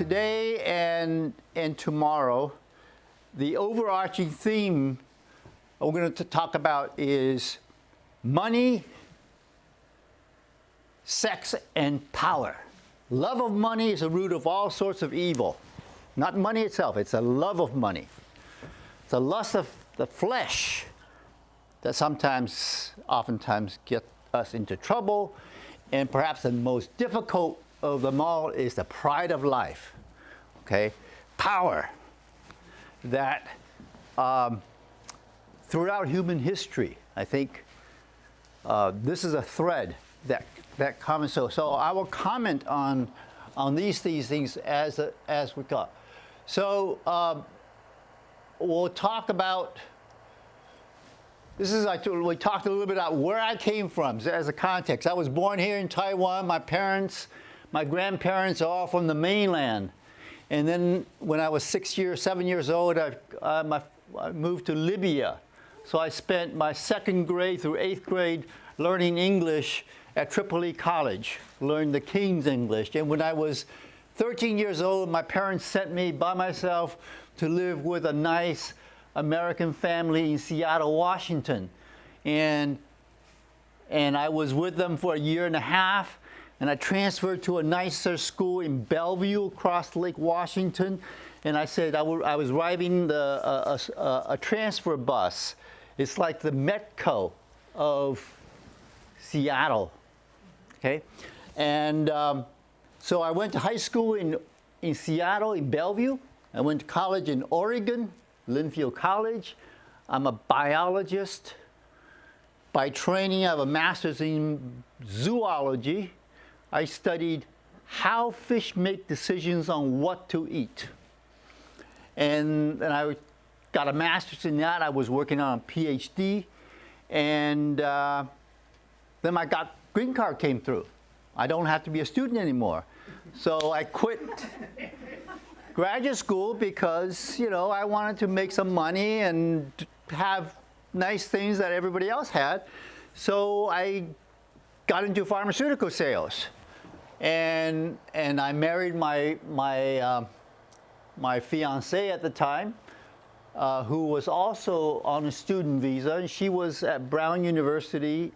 today and tomorrow, the overarching theme we're going to talk about is money, sex, and power. Love of money is the root of all sorts of evil. Not money itself, it's a love of money. It's a lust of the flesh that oftentimes get us into trouble. And perhaps the most difficult of them all is the pride of life. Okay? Power. That throughout human history, I think this is a thread that comes. So I will comment on these things as we go. So we'll talk about. We talked a little bit about where I came from as a context. I was born here in Taiwan. My grandparents are all from the mainland. And then when I was 7 years old, I moved to Libya. So I spent my second grade through 8th grade learning English at Tripoli College, learned the King's English. And when I was 13 years old, my parents sent me by myself to live with a nice American family in Seattle, Washington. And I was with them for a year and a half, and I transferred to a nicer school in Bellevue across Lake Washington. And I said I was riding a transfer bus. It's like the Metco of Seattle, okay? And so I went to high school in Seattle, in Bellevue. I went to college in Oregon, Linfield College. I'm a biologist. By training, I have a master's in zoology. I studied how fish make decisions on what to eat. And I got a master's in that. I was working on a PhD. And then my green card came through. I don't have to be a student anymore. So I quit graduate school because, I wanted to make some money and have nice things that everybody else had. So I got into pharmaceutical sales. And I married my fiancée at the time, who was also on a student visa. And she was at Brown University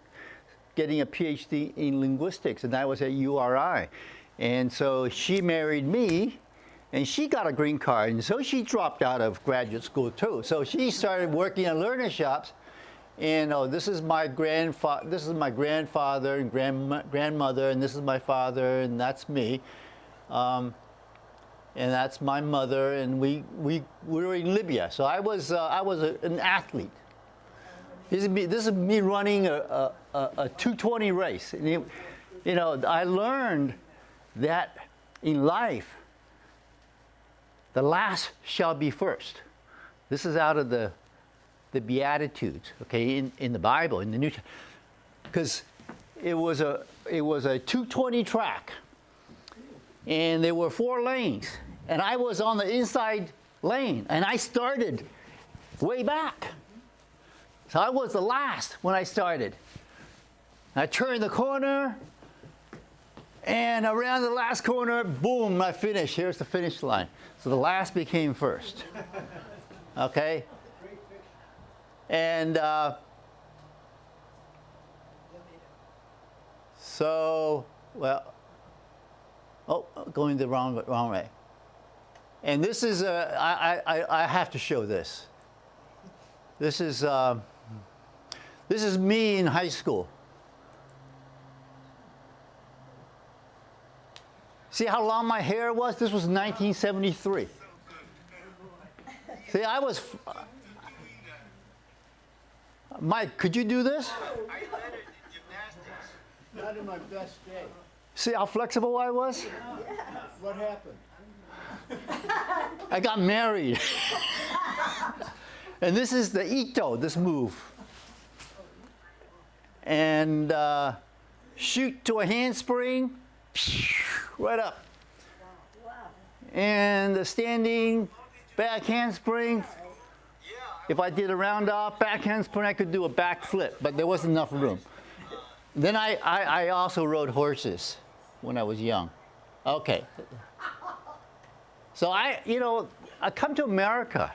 getting a PhD in linguistics, and I was at URI. And so she married me, and she got a green card, and so she dropped out of graduate school too. So she started working at learner shops, and this is my grandfather and grandmother, and this is my father, and that's me, and that's my mother, and we were in Libya. So I was an athlete. This is me running a 220 race. And I learned that in life, the last shall be first. This is out of the Beatitudes, okay, in the Bible, in the New Testament, because it was a 220 track, and there were 4 lanes, and I was on the inside lane, and I started way back. So I was the last when I started. I turned the corner, and around the last corner, boom, I finished. Here's the finish line. So the last became first. Okay? And going the wrong way. And this is, I have to show this. This is me in high school. See how long my hair was? This was 1973. See, I was... Mike, could you do this? I led it in gymnastics. Not in my best day. See how flexible I was? Yeah. What happened? I got married. And this is the Ito, this move. And shoot to a handspring, right up. And the standing back handspring. If I did a round off back handspring, I could do a back flip, but there wasn't enough room. Then I also rode horses when I was young. Okay. So I come to America.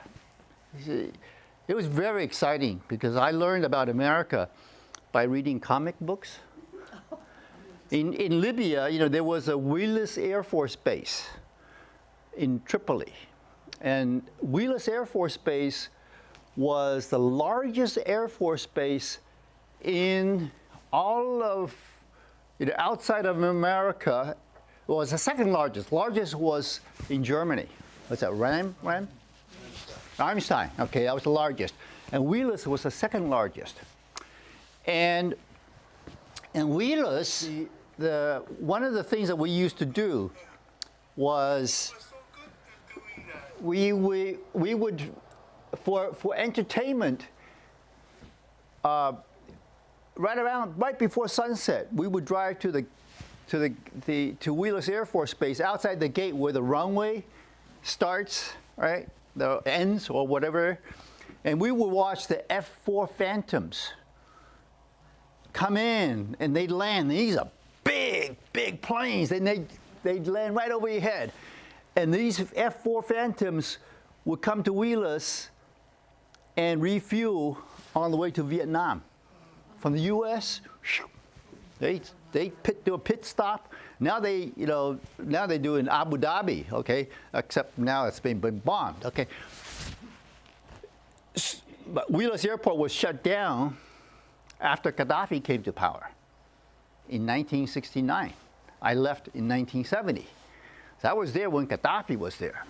It was very exciting because I learned about America by reading comic books. In Libya, there was a Wheelus Air Force Base in Tripoli. And Wheelus Air Force Base was the largest Air Force base in all of, outside of America. Well, it was the second largest. Largest was in Germany. What's that, Ram? Armstein. Okay, that was the largest. And Wheelus was the second largest. And Wheelus, one of the things that we used to do was we would, for entertainment, right before sunset, we would drive to Wheelus Air Force Base outside the gate where the runway starts, right, the ends or whatever, and we would watch the F-4 Phantoms come in, and they'd land. These are big planes, and they'd land right over your head. And these F-4 Phantoms would come to Wheelus and refuel on the way to Vietnam. From the U.S., they do a pit stop. Now they do in Abu Dhabi, okay? Except now it's been bombed, okay? But Wheelus Airport was shut down after Gaddafi came to power in 1969. I left in 1970. So I was there when Gaddafi was there.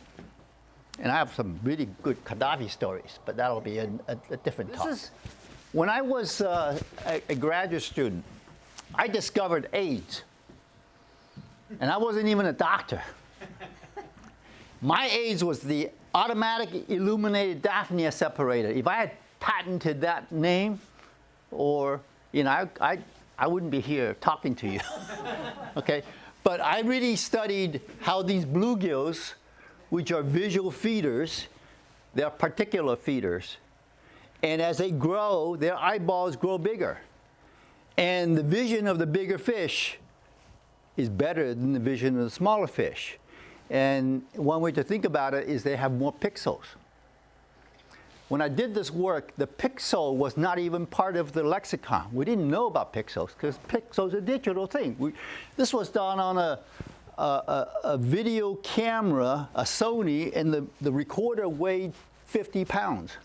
And I have some really good Gaddafi stories, but that'll be a different talk. When I was a graduate student, I discovered AIDS. And I wasn't even a doctor. My AIDS was the automatic illuminated Daphnia separator. If I had patented that name, or, I wouldn't be here talking to you, okay? But I really studied how these bluegills, which are visual feeders, they're particular feeders, and as they grow, their eyeballs grow bigger. And the vision of the bigger fish is better than the vision of the smaller fish. And one way to think about it is they have more pixels. When I did this work, the pixel was not even part of the lexicon. We didn't know about pixels because pixels are a digital thing. This was done on a video camera, a Sony, and the recorder weighed 50 pounds.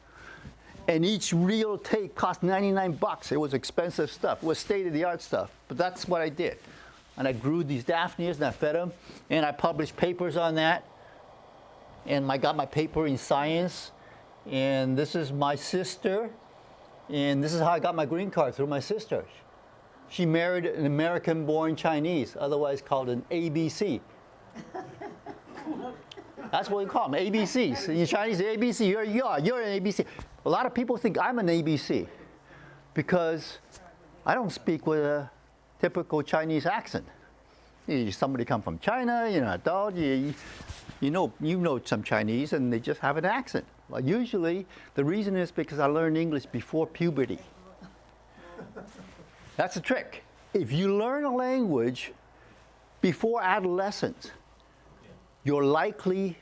And each reel tape cost 99 bucks. It was expensive stuff. It was state-of-the-art stuff. But that's what I did. And I grew these Daphnias and I fed them. And I published papers on that. And I got my paper in Science. And this is my sister. And this is how I got my green card, through my sister. She married an American-born Chinese, otherwise called an ABC. That's what we call them, ABCs. In Chinese, ABC, you're an ABC. A lot of people think I'm an ABC because I don't speak with a typical Chinese accent. Somebody come from China, adult, you know some Chinese, and they just have an accent. Well, usually, the reason is because I learned English before puberty. That's the trick. If you learn a language before adolescence, you're likely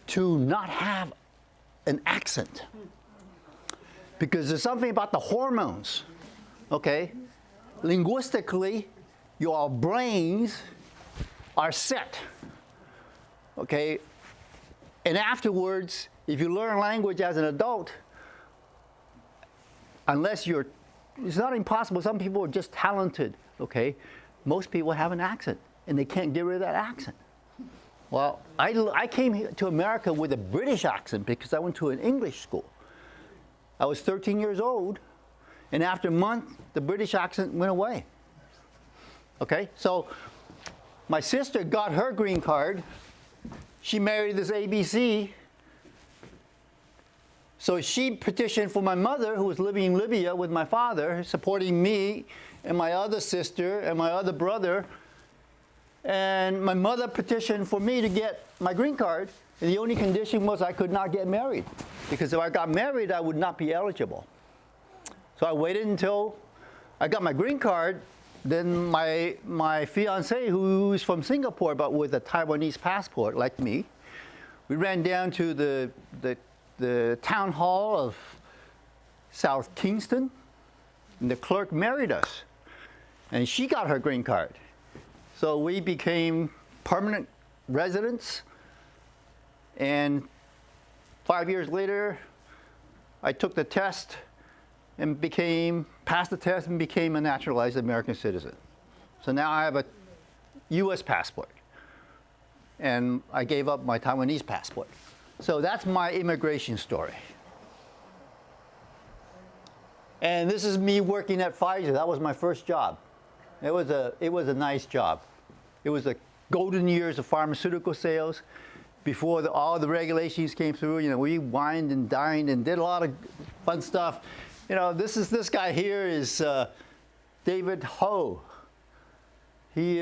to not have an accent. Because there's something about the hormones, okay? Linguistically, your brains are set, okay? And afterwards, if you learn language as an adult, it's not impossible. Some people are just talented, okay? Most people have an accent, and they can't get rid of that accent. Well, I came to America with a British accent because I went to an English school. I was 13 years old, and after a month, the British accent went away. Okay, so my sister got her green card. She married this ABC. So she petitioned for my mother, who was living in Libya with my father, supporting me and my other sister and my other brother. And my mother petitioned for me to get my green card. And the only condition was I could not get married, because if I got married, I would not be eligible. So I waited until I got my green card, then my fiance, who's from Singapore but with a Taiwanese passport like me, we ran down to the town hall of South Kingston, and the clerk married us, and she got her green card. So we became permanent residents, and 5 years later, I took the test and passed the test and became a naturalized American citizen. So now I have a US passport, and I gave up my Taiwanese passport. So that's my immigration story. And this is me working at Pfizer. That was my first job. It was a nice job. It was the golden years of pharmaceutical sales. Before all the regulations came through, we wined and dined and did a lot of fun stuff. This guy here is David Ho. He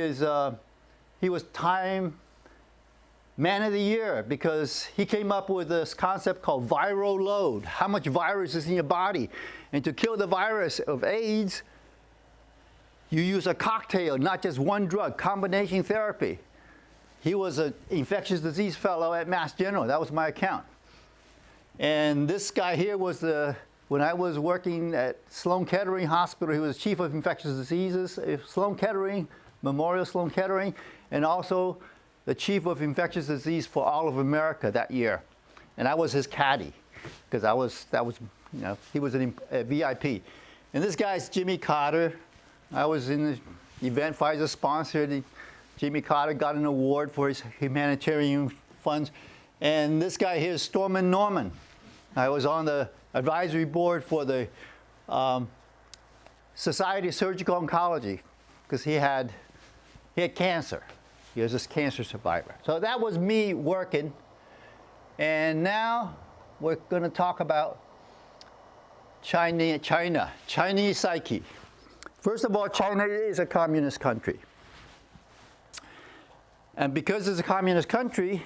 was Time Man of the Year because he came up with this concept called viral load. How much virus is in your body? And to kill the virus of AIDS, you use a cocktail, not just one drug, combination therapy. He was an infectious disease fellow at Mass General. That was my account. And this guy here was when I was working at Sloan Kettering Hospital, he was chief of infectious diseases, Sloan Kettering, Memorial Sloan Kettering, and also the chief of infectious disease for all of America that year. And I was his caddy, because he was a VIP. And this guy's Jimmy Carter. I was in the event Pfizer sponsored. Jimmy Carter got an award for his humanitarian funds. And this guy here is Stormin Norman. I was on the advisory board for the Society of Surgical Oncology because he had cancer. He was a cancer survivor. So that was me working. And now we're going to talk about Chinese psyche. First of all, China is a communist country. And because it's a communist country,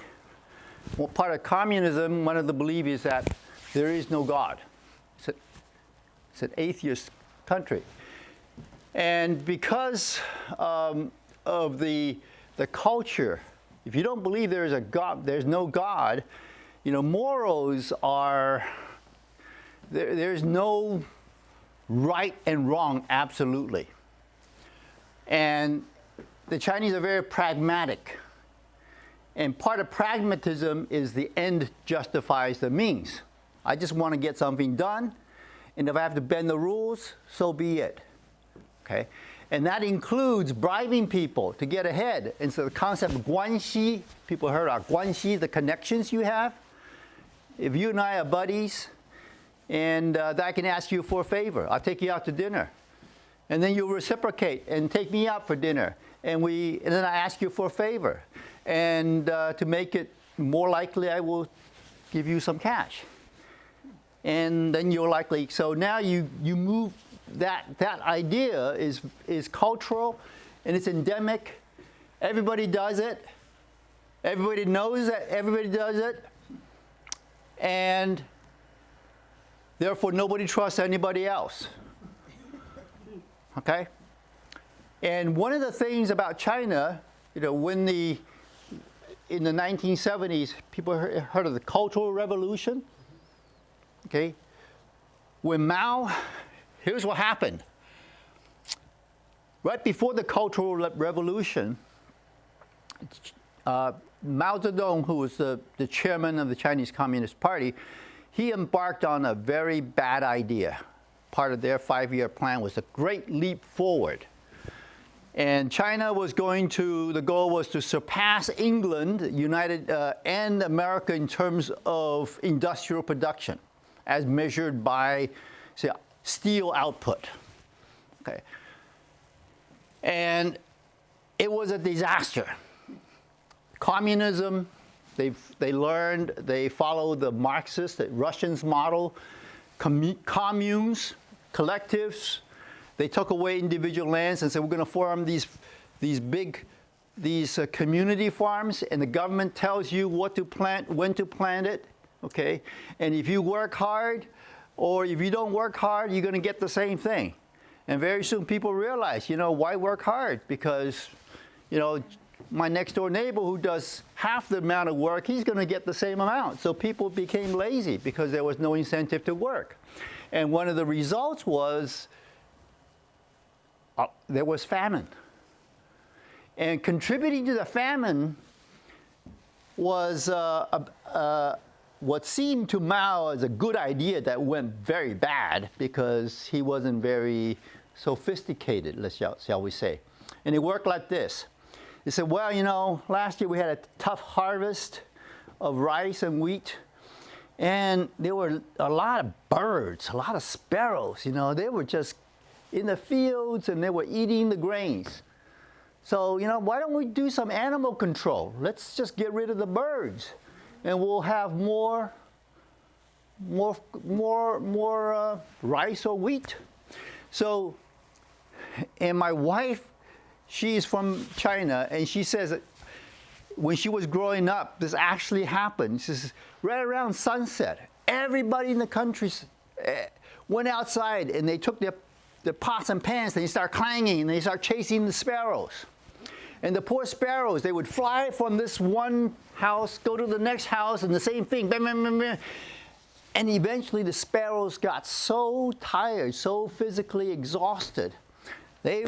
part of communism, one of the beliefs is that there is no God. It's an atheist country. And because of the culture, if you don't believe there is a God, there's no God, morals are, there's no right and wrong, absolutely. And the Chinese are very pragmatic. And part of pragmatism is the end justifies the means. I just want to get something done, and if I have to bend the rules, so be it. Okay? And that includes bribing people to get ahead. And so the concept of guanxi, people heard of guanxi, the connections you have. If you and I are buddies, and I can ask you for a favor, I'll take you out to dinner. And then you'll reciprocate and take me out for dinner. And then I ask you for a favor. And to make it more likely, I will give you some cash. And then you're likely, so now you move, that idea is cultural and it's endemic. Everybody does it. Everybody knows that everybody does it. And therefore nobody trusts anybody else. Okay? And one of the things about China, when in the 1970s, people heard of the Cultural Revolution. Okay? When here's what happened. Right before the Cultural Revolution, Mao Zedong, who was the chairman of the Chinese Communist Party, he embarked on a very bad idea. Part of their 5-year plan was a great leap forward. And China was the goal was to surpass England, and America in terms of industrial production, as measured by, say, steel output. Okay. And it was a disaster. Communism, they followed the Marxist, the Russians model, communes, collectives. They took away individual lands and said, we're going to form these community farms, and the government tells you what to plant, when to plant it, okay? And if you work hard, or if you don't work hard, you're going to get the same thing. And very soon people realized, why work hard? Because, my next door neighbor who does half the amount of work, he's going to get the same amount. So people became lazy because there was no incentive to work. And one of the results was there was famine. And contributing to the famine was what seemed to Mao as a good idea that went very bad because he wasn't very sophisticated, shall we say. And it worked like this. He said, well, last year we had a tough harvest of rice and wheat, and there were a lot of birds, a lot of sparrows, they were just in the fields and they were eating the grains. So, why don't we do some animal control? Let's just get rid of the birds, and we'll have more rice or wheat. So, and my wife, she's from China, and she says that when she was growing up, this actually happened. She says, right around sunset, everybody in the country went outside, and they took their pots and pans, and they start clanging, and they start chasing the sparrows. And the poor sparrows, they would fly from this one house, go to the next house, and the same thing. Bam, bam, bam, bam. And eventually the sparrows got so tired, so physically exhausted, they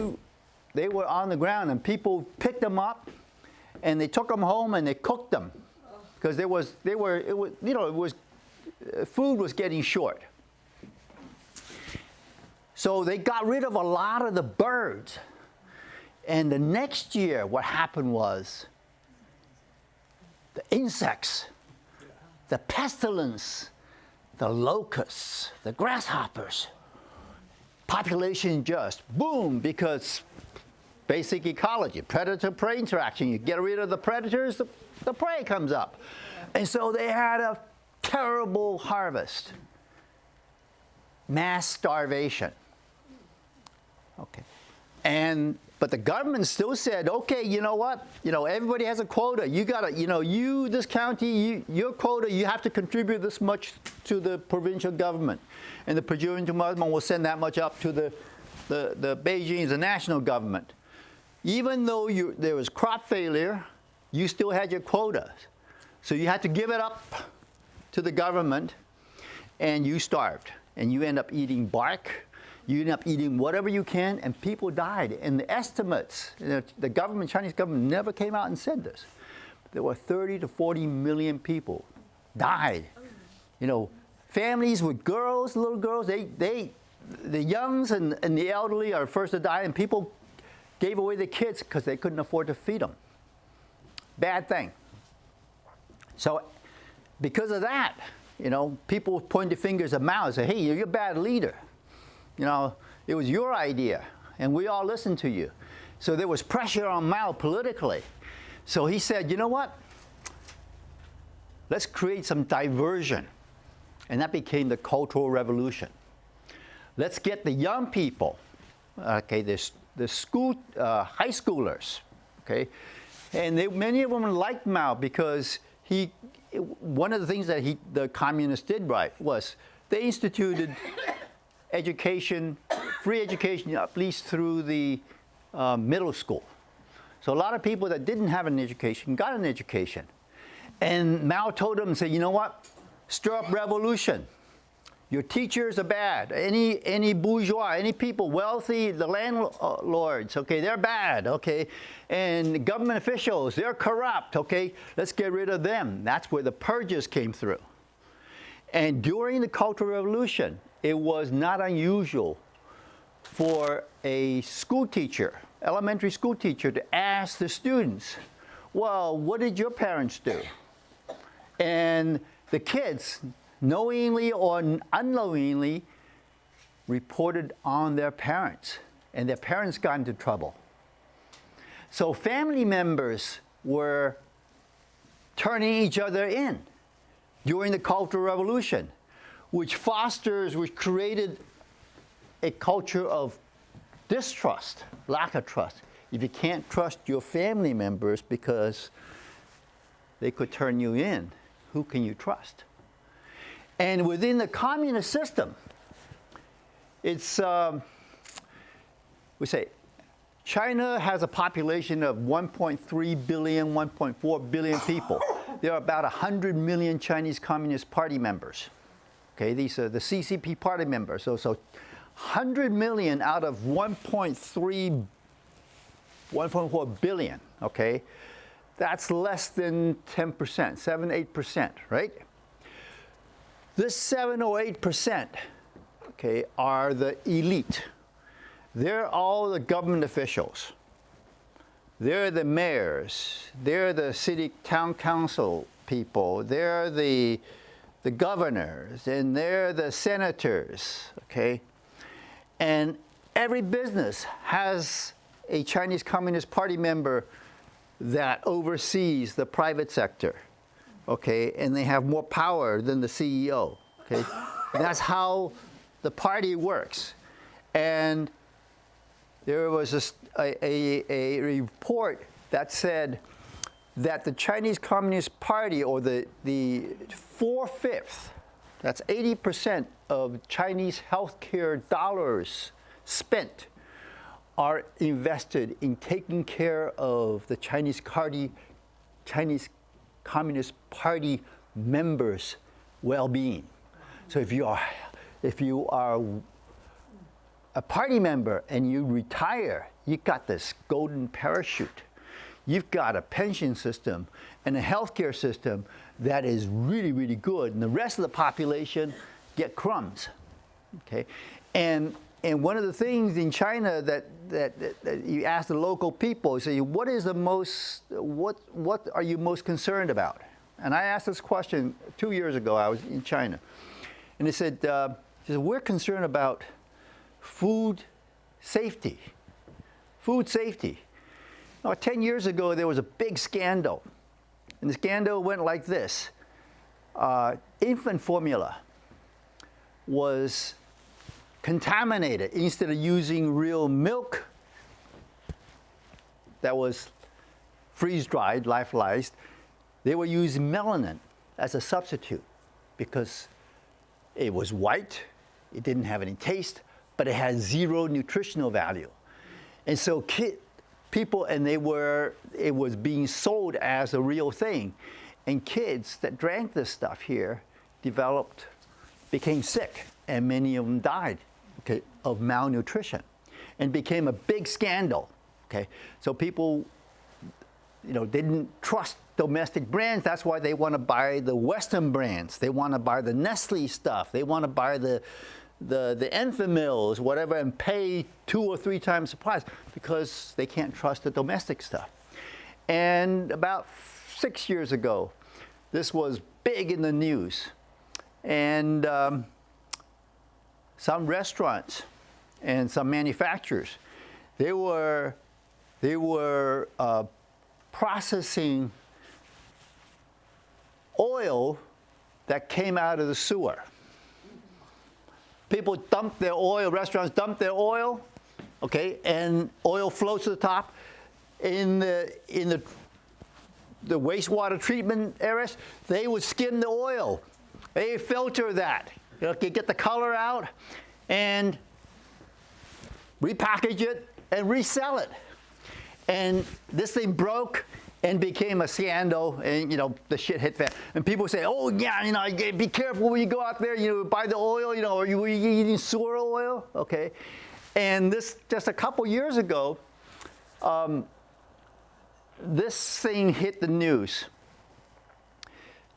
were on the ground, and people picked them up, and they took them home and they cooked them, because food was getting short. So they got rid of a lot of the birds. And the next year, what happened was the insects, the pestilence, the locusts, the grasshoppers, population just boom, because basic ecology, predator-prey interaction. You get rid of the predators, the prey comes up. And so they had a terrible harvest. Mass starvation. Okay. But the government still said, okay, you know what? Everybody has a quota. You gotta, this county, your quota, you have to contribute this much to the provincial government. And the provincial government will send that much up to the Beijing, the national government. Even though there was crop failure, you still had your quota. So you had to give it up to the government, and you starved. And you end up eating bark. You end up eating whatever you can, and people died. And the estimates, the government, Chinese government, never came out and said this. There were 30 to 40 million people died. Families with girls, little girls, the youngs and the elderly are first to die, and people gave away their kids because they couldn't afford to feed them. Bad thing. So because of that, people pointed fingers at Mao and say, hey, you're a bad leader. It was your idea, and we all listened to you. So there was pressure on Mao politically. So he said, you know what? Let's create some diversion. And that became the Cultural Revolution. Let's get the young people, okay, the school, high schoolers, okay? And many of them liked Mao because one of the things that the communists did right was they instituted education, free education, at least through the middle school. So a lot of people that didn't have an education got an education. And Mao told them, say, you know what? Stir up revolution. Your teachers are bad. Any bourgeois, any people wealthy, the landlords, okay, they're bad, okay? And government officials, they're corrupt, okay? Let's get rid of them. That's where the purges came through. And during the Cultural Revolution, it was not unusual for a school teacher, elementary school teacher, to ask the students, well, what did your parents do? And the kids, knowingly or unknowingly, reported on their parents, and their parents got into trouble. So family members were turning each other in during the Cultural Revolution, which created a culture of distrust, lack of trust. If you can't trust your family members because they could turn you in, who can you trust? And within the communist system, it's we say China has a population of 1.3 billion, 1.4 billion people. There are about 100 million Chinese Communist Party members. Okay, these are the CCP party members. So 100 million out of 1.3, 1.4 billion, okay? That's less than 10%, 7, 8%, right? This 7 or 8%, okay, are the elite. They're all the government officials. They're the mayors. They're the city town council people. They're the governors, and they're the senators, okay? And every business has a Chinese Communist Party member that oversees the private sector, okay? And they have more power than the CEO, okay? That's how the party works. And there was a report that said that the Chinese Communist Party, or the 4/5, that's 80% of Chinese healthcare dollars spent, are invested in taking care of the Chinese Communist Party members' well-being. So if you are a party member and you retire, you got this golden parachute. You've got a pension system and a healthcare system that is really, really good, and the rest of the population get crumbs. Okay, and one of the things in China that you ask the local people, you say, what are you most concerned about? And I asked this question 2 years ago. I was in China, and they said, we're concerned about food safety. Food safety. Now, 10 years ago, there was a big scandal. And the scandal went like this. Infant formula was contaminated. Instead of using real milk that was freeze-dried, lyophilized, they were using melanin as a substitute because it was white, it didn't have any taste, but it had zero nutritional value. And so people, and it was being sold as a real thing. And kids that drank this stuff here became sick, and many of them died, okay, of malnutrition, and became a big scandal. Okay, so people, didn't trust domestic brands. That's why they want to buy the Western brands. They want to buy the Nestle stuff. They want to buy the Enfamils, whatever, and pay 2 or 3 times the price because they can't trust the domestic stuff. And about 6 years ago, this was big in the news. And some restaurants and some manufacturers, they were processing oil that came out of the sewer. People dump their oil, restaurants dump their oil, okay, and oil floats to the top. In the wastewater treatment areas, they would skim the oil. They filter that, get the color out, and repackage it and resell it. And this thing broke and became a scandal, and the shit hit fast. And people say, "Oh yeah, be careful when you go out there, buy the oil, or you eating sewer oil." Okay, and this just a couple years ago, this thing hit the news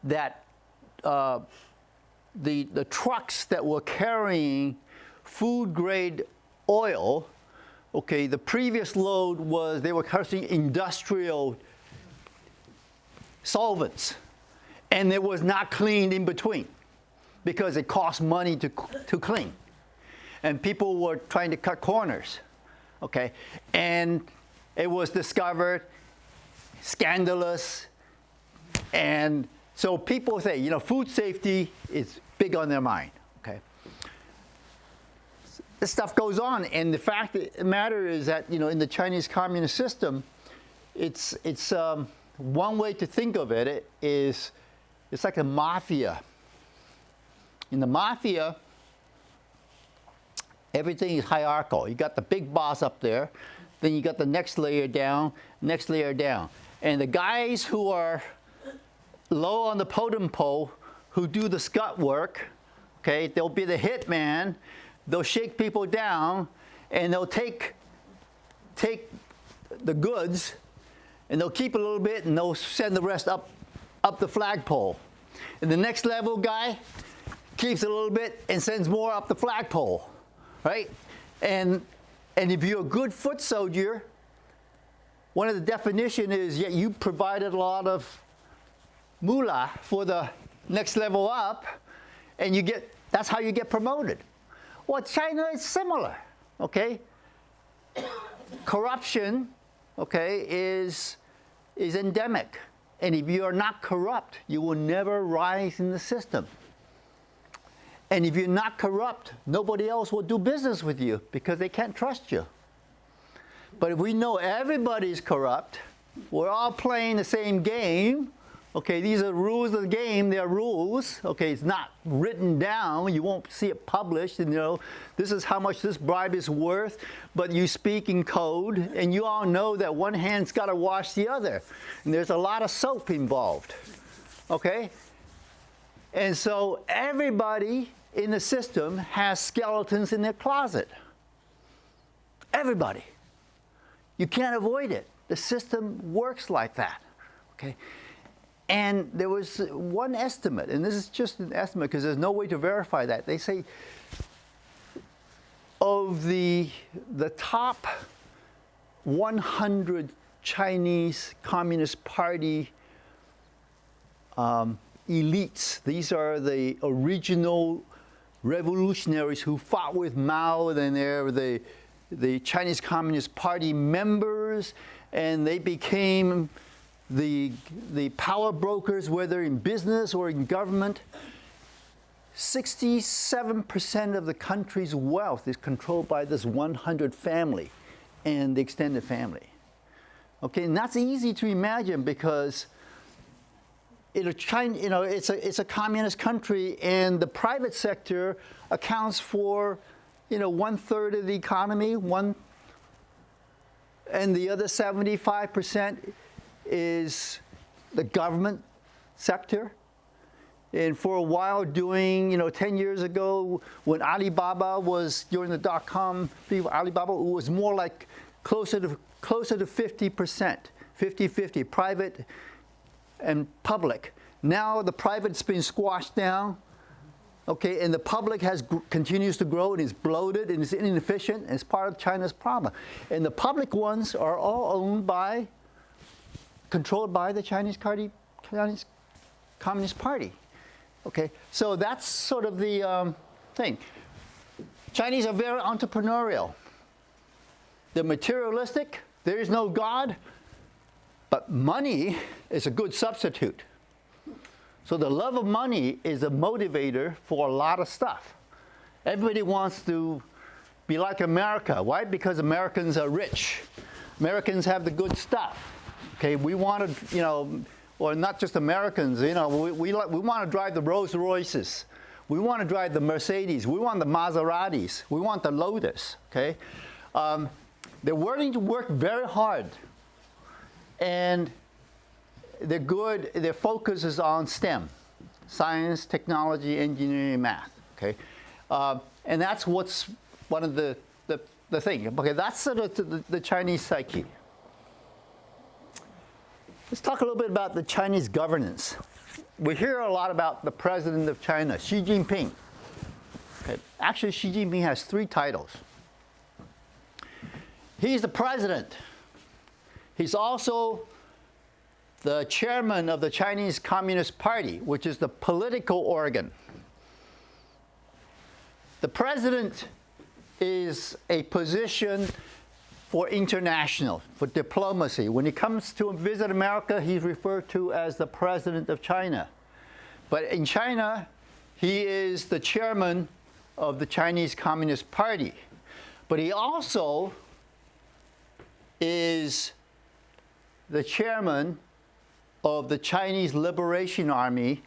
that the trucks that were carrying food grade oil, okay, the previous load was they were carrying industrial solvents, and it was not cleaned in between because it cost money to clean, and people were trying to cut corners, okay, and it was discovered scandalous, and so people say, food safety is big on their mind, okay. This stuff goes on, and the fact of the matter is that in the Chinese communist system, it's one way to think of it is it's like a mafia. In the mafia, Everything is hierarchical. You got the big boss up there, then you got the next layer down, next layer down. And the guys who are low on the totem pole, who do the scut work, okay, they'll be the hit man, they'll shake people down, and they'll take the goods, and they'll keep a little bit, and they'll send the rest up the flagpole. And the next level guy keeps a little bit and sends more up the flagpole, right? And if you're a good foot soldier, one of the definition is you provided a lot of moolah for the next level up, and that's how you get promoted. Well, China is similar, okay? Corruption, okay, is endemic. And if you are not corrupt, you will never rise in the system. And if you're not corrupt, nobody else will do business with you because they can't trust you. But if we know everybody's corrupt, we're all playing the same game, okay, these are rules of the game, they're rules, okay, it's not written down, you won't see it published, and this is how much this bribe is worth, but you speak in code, and you all know that one hand's got to wash the other, and there's a lot of soap involved, okay? And so everybody in the system has skeletons in their closet. Everybody. You can't avoid it. The system works like that, okay? And there was one estimate, and this is just an estimate because there's no way to verify that. They say of the top 100 Chinese Communist Party elites, these are the original revolutionaries who fought with Mao, and they're the Chinese Communist Party members, and they became the power brokers, whether in business or in government. 67% of the country's wealth is controlled by this 100 family and the extended family. Okay, and that's easy to imagine because China, it's a communist country, and the private sector accounts for 1/3 of the economy, and the other 75% is the government sector. And for a while, 10 years ago, when Alibaba was during the dot-com, Alibaba was more like closer to 50%, 50-50, private and public. Now the private's been squashed down, okay, and the public continues to grow and is bloated and is inefficient, and it's part of China's problem. And the public ones are all controlled by the Chinese Communist Party. Okay, so that's sort of the thing. Chinese are very entrepreneurial. They're materialistic. There is no God, but money is a good substitute. So the love of money is a motivator for a lot of stuff. Everybody wants to be like America. Why? Because Americans are rich. Americans have the good stuff. Okay, we want to, or not just Americans, we want to drive the Rolls Royces. We want to drive the Mercedes. We want the Maseratis. We want the Lotus, okay? They're willing to work very hard. And they're good, their focus is on STEM, science, technology, engineering, math, okay? And that's what's one of the thing. Okay, that's sort of the Chinese psyche. Let's talk a little bit about the Chinese governance. We hear a lot about the president of China, Xi Jinping. Okay. Actually, Xi Jinping has 3 titles. He's the president. He's also the chairman of the Chinese Communist Party, which is the political organ. The president is a position for international, for diplomacy. When he comes to visit America, he's referred to as the president of China. But in China, he is the chairman of the Chinese Communist Party. But he also is the chairman of the Chinese Liberation Army,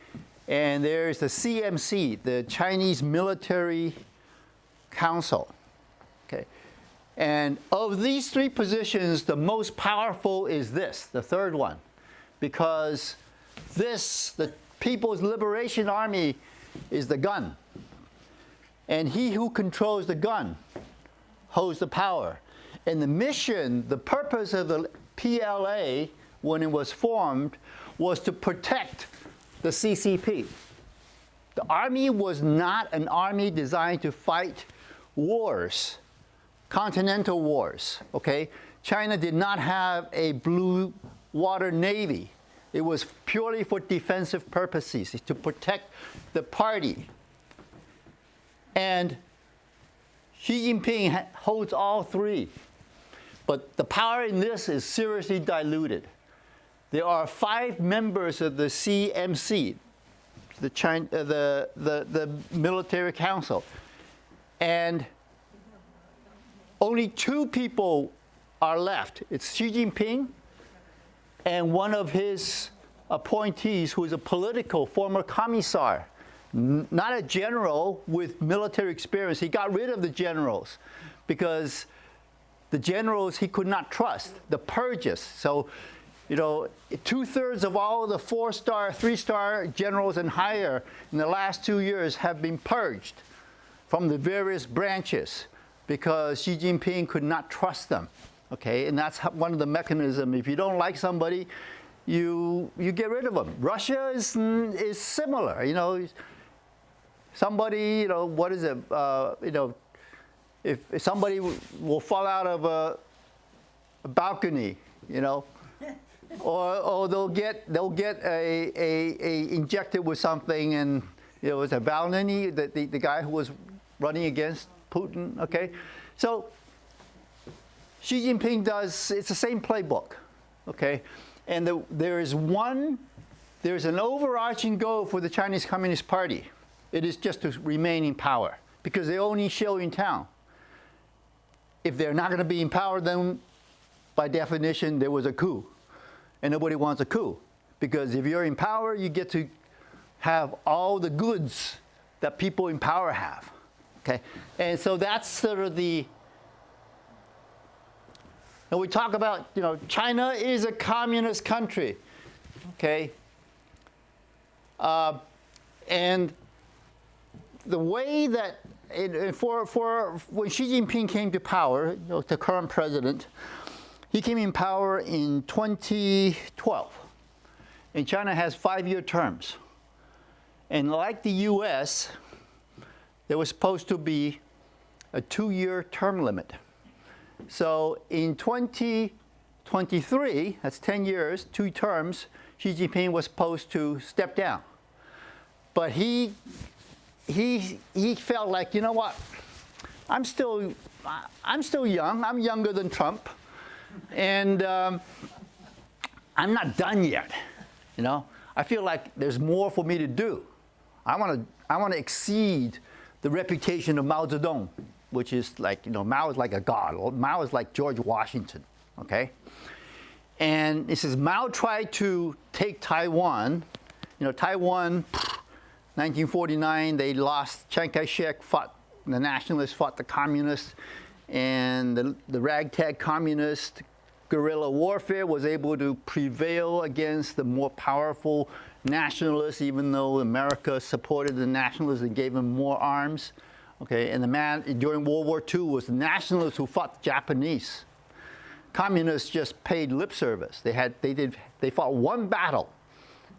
and there's the CMC, the Chinese Military Council. Okay. And of these three positions, the most powerful is this, the third one, because this, the People's Liberation Army, is the gun. And he who controls the gun holds the power. And the mission, the purpose of the PLA when it was formed was to protect the CCP. The army was not an army designed to fight wars, continental wars, okay? China did not have a blue water navy. It was purely for defensive purposes, to protect the party. And Xi Jinping holds all three. But the power in this is seriously diluted. There are 5 members of the CMC, the military council, and only 2 people are left. It's Xi Jinping and one of his appointees who is a political former commissar, not a general with military experience. He got rid of the generals because the generals he could not trust, the purges. So, 2/3 of all the 4-star, 3-star generals and higher in the last 2 years have been purged from the various branches because Xi Jinping could not trust them. Okay, and that's one of the mechanisms. If you don't like somebody, you get rid of them. Russia is similar. Somebody, what is it? If somebody will fall out of a balcony, or they'll get injected with something, and it was a Navalny, the guy who was running against Putin. Okay, so Xi Jinping it's the same playbook. Okay, and there's an overarching goal for the Chinese Communist Party. It is just to remain in power because they only show in town. If they're not going to be in power, then by definition, there was a coup. And nobody wants a coup. Because if you're in power, you get to have all the goods that people in power have. Okay? And so that's sort of and we talk about, China is a communist country. Okay? And the way that when Xi Jinping came to power, the current president, he came in power in 2012. And China has 5-year terms. And like the US, there was supposed to be a 2-year term limit. So in 2023, that's 10 years, 2 terms, Xi Jinping was supposed to step down. But he felt like, you know what, I'm still young. I'm younger than Trump, and I'm not done yet. I feel like there's more for me to do. I want to exceed the reputation of Mao Zedong, which is like, Mao is like a god. Mao is like George Washington. Okay, and it says Mao tried to take Taiwan. Taiwan. 1949, they lost. Chiang Kai-shek fought, the nationalists fought the communists, and the ragtag communist guerrilla warfare was able to prevail against the more powerful nationalists, even though America supported the nationalists and gave them more arms. Okay, and the man during World War II was the nationalists who fought the Japanese. Communists just paid lip service. They fought one battle.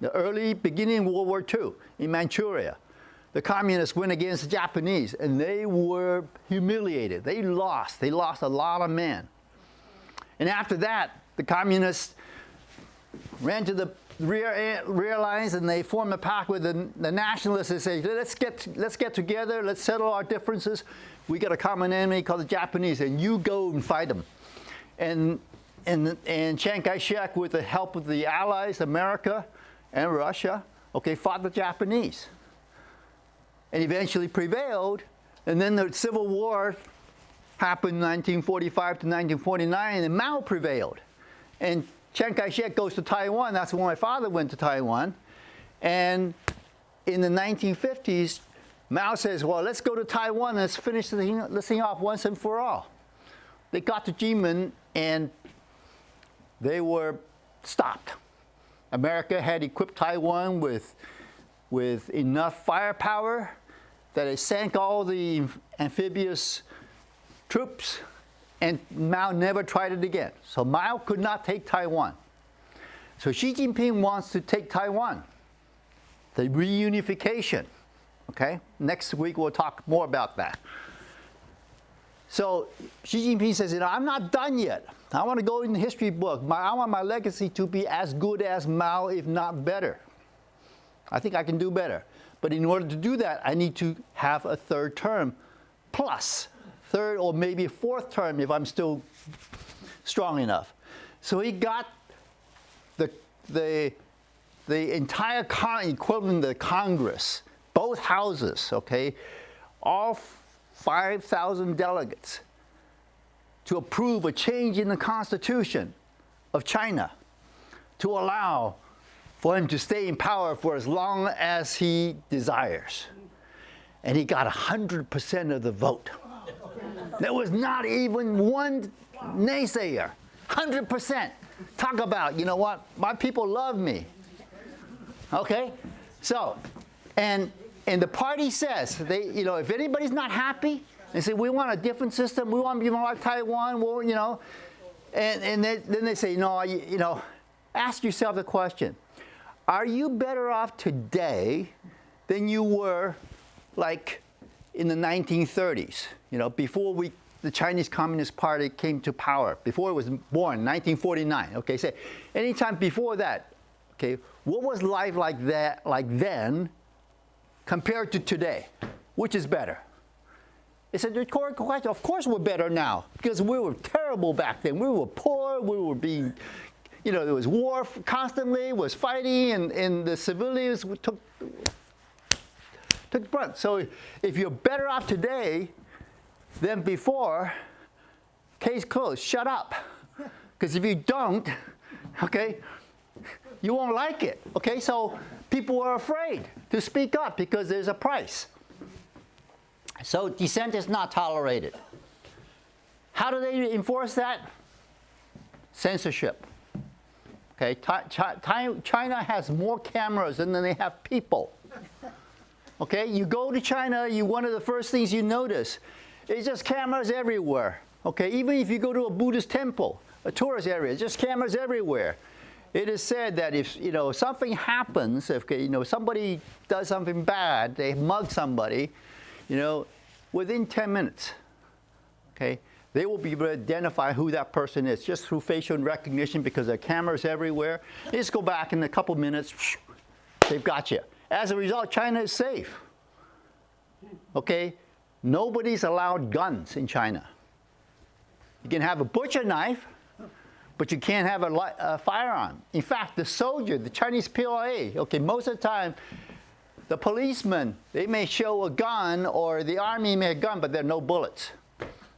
The early beginning of World War II in Manchuria, the communists went against the Japanese, and they were humiliated. They lost. They lost a lot of men. And after that, the communists ran to the rear lines, and they formed a pact with the nationalists and say, let's get together, let's settle our differences. We got a common enemy called the Japanese, and you go and fight them. And Chiang Kai-shek, with the help of the Allies, America and Russia, fought the Japanese, and eventually prevailed. And then the Civil War happened in 1945 to 1949, and Mao prevailed. And Chiang Kai-shek goes to Taiwan. That's when my father went to Taiwan. And in the 1950s, Mao says, well, let's go to Taiwan and let's finish this thing off once and for all. They got to Jimen and they were stopped. America had equipped Taiwan with enough firepower that it sank all the amphibious troops, and Mao never tried it again. So Mao could not take Taiwan. So Xi Jinping wants to take Taiwan, the reunification. Okay? Next week we'll talk more about that. So Xi Jinping says, I'm not done yet. I want to go in the history book. I want my legacy to be as good as Mao, if not better. I think I can do better. But in order to do that, I need to have a third term plus third or maybe a fourth term if I'm still strong enough. So he got the entire equivalent of the Congress, both houses, okay, all 5,000 delegates to approve a change in the Constitution of China to allow for him to stay in power for as long as he desires. And he got 100% of the vote. There was not even one naysayer. 100%. Talk about, you know what? My people love me. Okay? So, and the party says, if anybody's not happy, they say, we want a different system, we want to be more like Taiwan, well, and then they say, no, ask yourself the question, are you better off today than you were like in the 1930s, before the Chinese Communist Party came to power, before it was born, 1949, okay, say, anytime before that, okay, what was life like then compared to today? Which is better? It's a rhetorical question. Of course we're better now, because we were terrible back then. We were poor, we were being, there was war constantly, was fighting, and the civilians took the brunt. So if you're better off today than before, case closed, shut up. Because if you don't, okay, you won't like it. Okay, so people are afraid to speak up because there's a price. So dissent is not tolerated. How do they enforce that? Censorship. Okay, China has more cameras than they have people. Okay, you go to China, one of the first things you notice is just cameras everywhere. Okay, even if you go to a Buddhist temple, a tourist area, just cameras everywhere. It is said that if something happens, if somebody does something bad, they mug somebody, within 10 minutes, okay, they will be able to identify who that person is just through facial recognition because there are cameras everywhere. They just go back in a couple minutes, they've got you. As a result, China is safe. Okay, nobody's allowed guns in China. You can have a butcher knife, but you can't have a firearm. In fact, the soldier, the Chinese PLA, okay, most of the time, the policemen, they may show a gun, or the army may have a gun, but there are no bullets.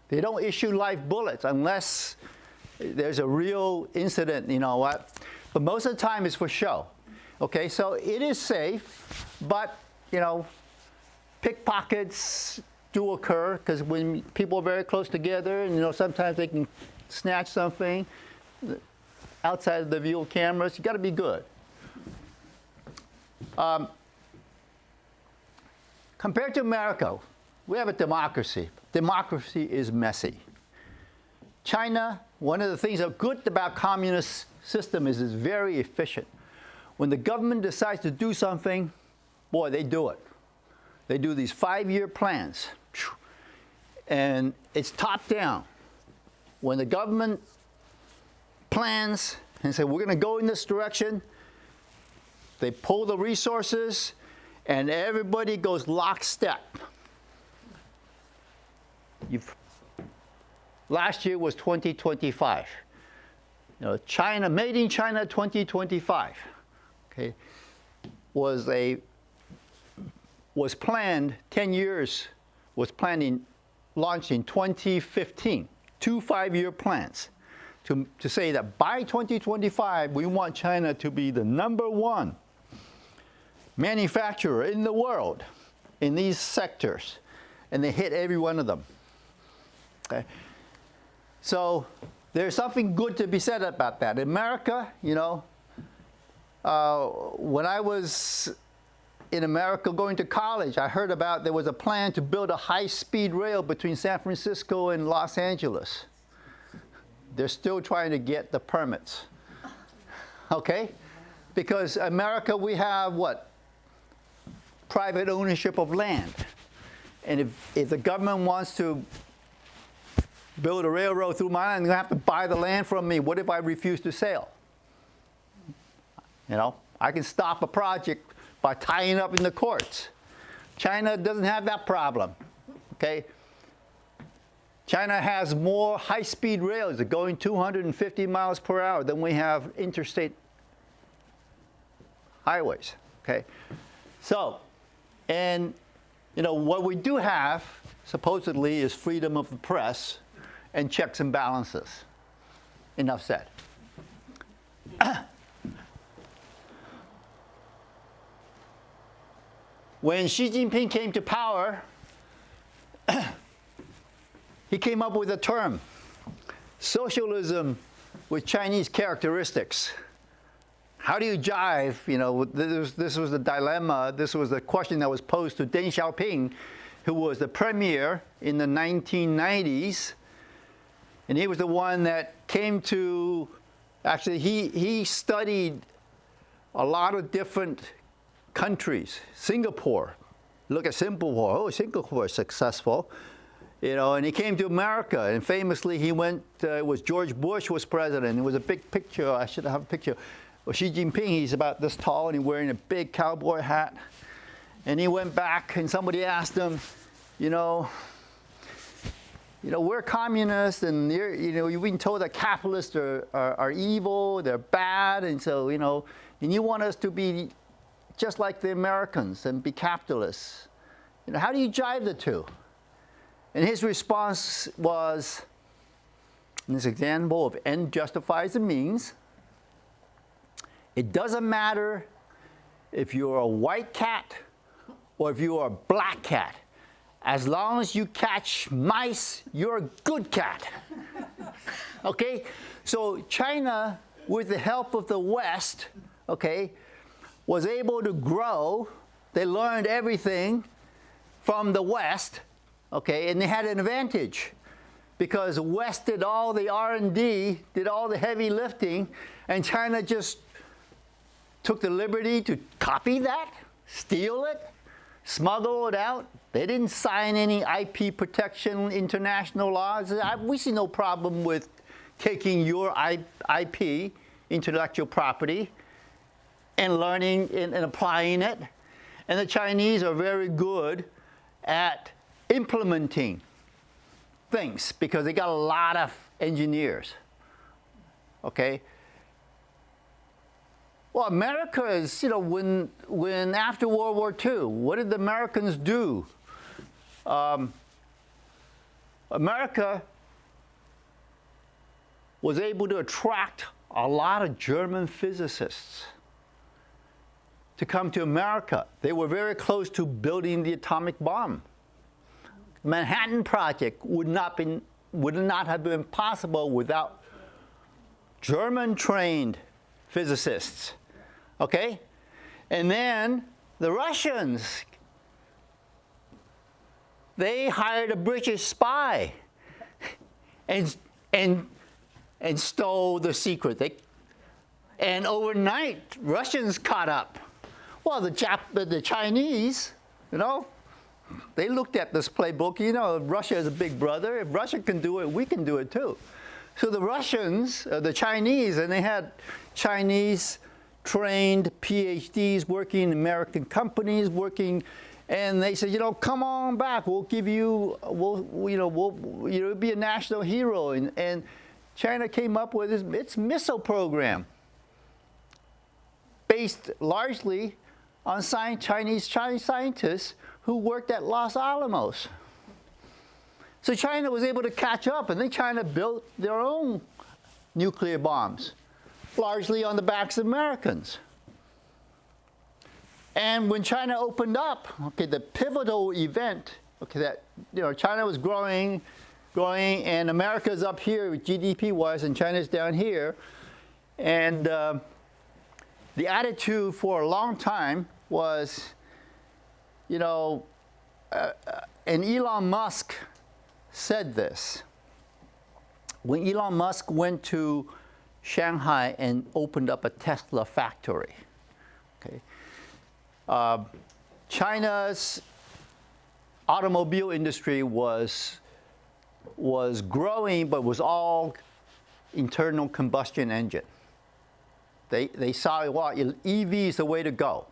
They don't issue live bullets unless there's a real incident, But most of the time it's for show. Okay, so it is safe, but, pickpockets do occur because when people are very close together, and, sometimes they can snatch something outside of the view of cameras. You got to be good. Compared to America, we have a democracy. Democracy is messy. China, one of the things that are good about communist system is it's very efficient. When the government decides to do something, boy, they do it. They do these 5-year plans, and it's top down. When the government plans and say, we're going to go in this direction, they pull the resources, and everybody goes lockstep. Last year was 2025. China, made in China 2025, okay, was planned 10 years, launched in 2015, 2 5-year plans to say that by 2025, we want China to be the #1 manufacturer in the world in these sectors, and they hit every one of them. Okay? So there's something good to be said about that. In America, you know, when I was in America going to college, I heard about there was a plan to build a high-speed rail between San Francisco and Los Angeles. They're still trying to get the permits. Okay? Because America, we have what? Private ownership of land. And if the government wants to build a railroad through my land, they're going to have to buy the land from me. What if I refuse to sell? You know, I can stop a project by tying up in the courts. China doesn't have that problem. Okay? China has more high-speed rails that are going 250 miles per hour than we have interstate highways. Okay? So, and you know, what we do have, supposedly, is freedom of the press and checks and balances. Enough said. When Xi Jinping came to power, he came up with a term, socialism with Chinese characteristics. How do you jive? You know, this was the dilemma. This was the question that was posed to Deng Xiaoping, who was the premier in the 1990s. And he was the one that came to, actually, he studied a lot of different countries. Singapore. Look at Singapore. Oh, Singapore is successful. You know, and he came to America, and famously he went, it was George Bush was president. It was a big picture. I should have a picture. Well, Xi Jinping, he's about this tall, and he's wearing a big cowboy hat. And he went back, and somebody asked him, you know, we're communists, and you've been told that capitalists are evil, they're bad, and so, you know, and you want us to be just like the Americans and be capitalists. You know, how do you jive the two? And his response was, in this example of end justifies the means, it doesn't matter if you're a white cat or if you're a black cat. As long as you catch mice, you're a good cat. Okay? So China, with the help of the West, okay, was able to grow. They learned everything from the West, okay, and they had an advantage because the West did all the R&D, did all the heavy lifting, and China just took the liberty to copy that, steal it, smuggle it out. They didn't sign any IP protection international laws. We see no problem with taking your IP, intellectual property, and learning and applying it. And the Chinese are very good at implementing things because they got a lot of engineers. Okay? Well, America is, you know, when after World War II, what did the Americans do? America was able to attract a lot of German physicists to come to America. They were very close to building the atomic bomb. The Manhattan Project would not have been possible without German-trained physicists. Okay? And then the Russians, they hired a British spy and stole the secret. And overnight, Russians caught up. Well, the Chinese, you know, they looked at this playbook. You know, Russia is a big brother. If Russia can do it, we can do it too. So the Russians, the Chinese, and they had Chinese trained PhDs working in American companies, and they said, you know, come on back. We'll give you, you'll be a national hero. And China came up with its missile program, based largely on Chinese scientists who worked at Los Alamos. So China was able to catch up, and then China built their own nuclear bombs, largely on the backs of Americans. And when China opened up, okay, the pivotal event, okay, that China was growing, and America's up here GDP-wise, and China's down here, and the attitude for a long time was, and Elon Musk said this. When Elon Musk went to Shanghai and opened up a Tesla factory, okay, China's automobile industry was growing, but was all internal combustion engine. They saw, well, EV is the way to go,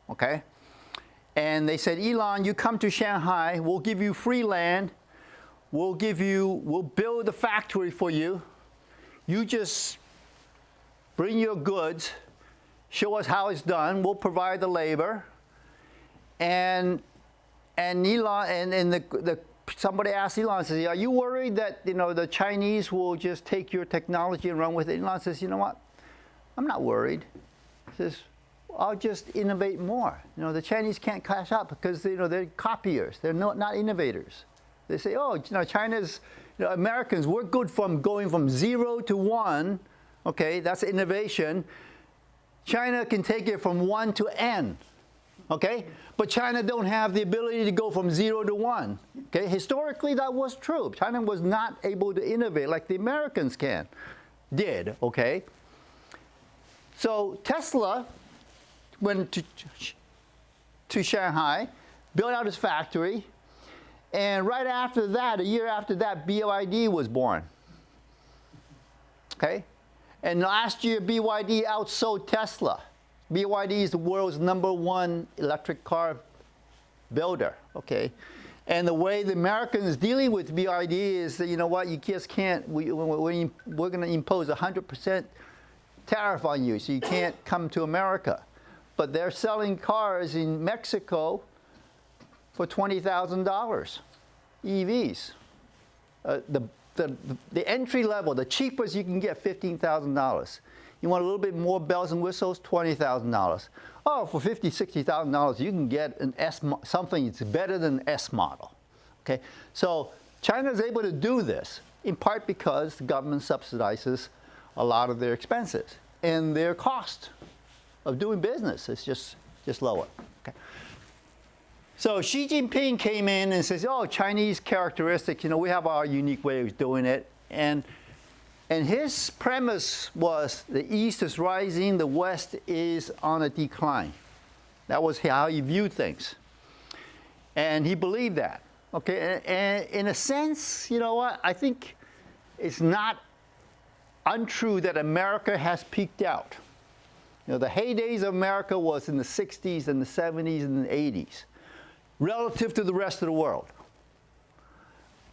okay? And they said, Elon, you come to Shanghai, we'll give you free land, we'll build the factory for you. You just bring your goods, show us how it's done, we'll provide the labor. And Elon, somebody asked Elon, says, are you worried that the Chinese will just take your technology and run with it? Elon says, you know what? I'm not worried. He says, I'll just innovate more. The Chinese can't catch up because they're copiers. They're not innovators. They say, oh, China's, Americans, we're good from going from 0 to 1. Okay, that's innovation. China can take it from 1 to N. Okay, but China don't have the ability to go from 0 to 1. Okay, historically that was true. China was not able to innovate like the Americans did. Okay. So Tesla went to Shanghai, built out his factory, and right after that, a year after that, BYD was born. Okay? And last year, BYD outsold Tesla. BYD is the world's #1 electric car builder. Okay? And the way the Americans dealing with BYD is that, you know what, you just can't, we're going to impose 100% tariff on you, so you can't come to America. But they're selling cars in Mexico for $20,000, EVs. The entry level, the cheapest you can get, $15,000. You want a little bit more bells and whistles, $20,000. Oh, for $50,000, $60,000, you can get something that's better than an S model. Okay, so China is able to do this in part because the government subsidizes a lot of their expenses, and their cost of doing business is just lower. Okay. So Xi Jinping came in and says, oh, Chinese characteristics, we have our unique way of doing it. And his premise was the East is rising, the West is on a decline. That was how he viewed things. And he believed that. Okay, and in a sense, you know what, I think it's not untrue that America has peaked out. The heydays of America was in the 60s and the 70s and the 80s, relative to the rest of the world.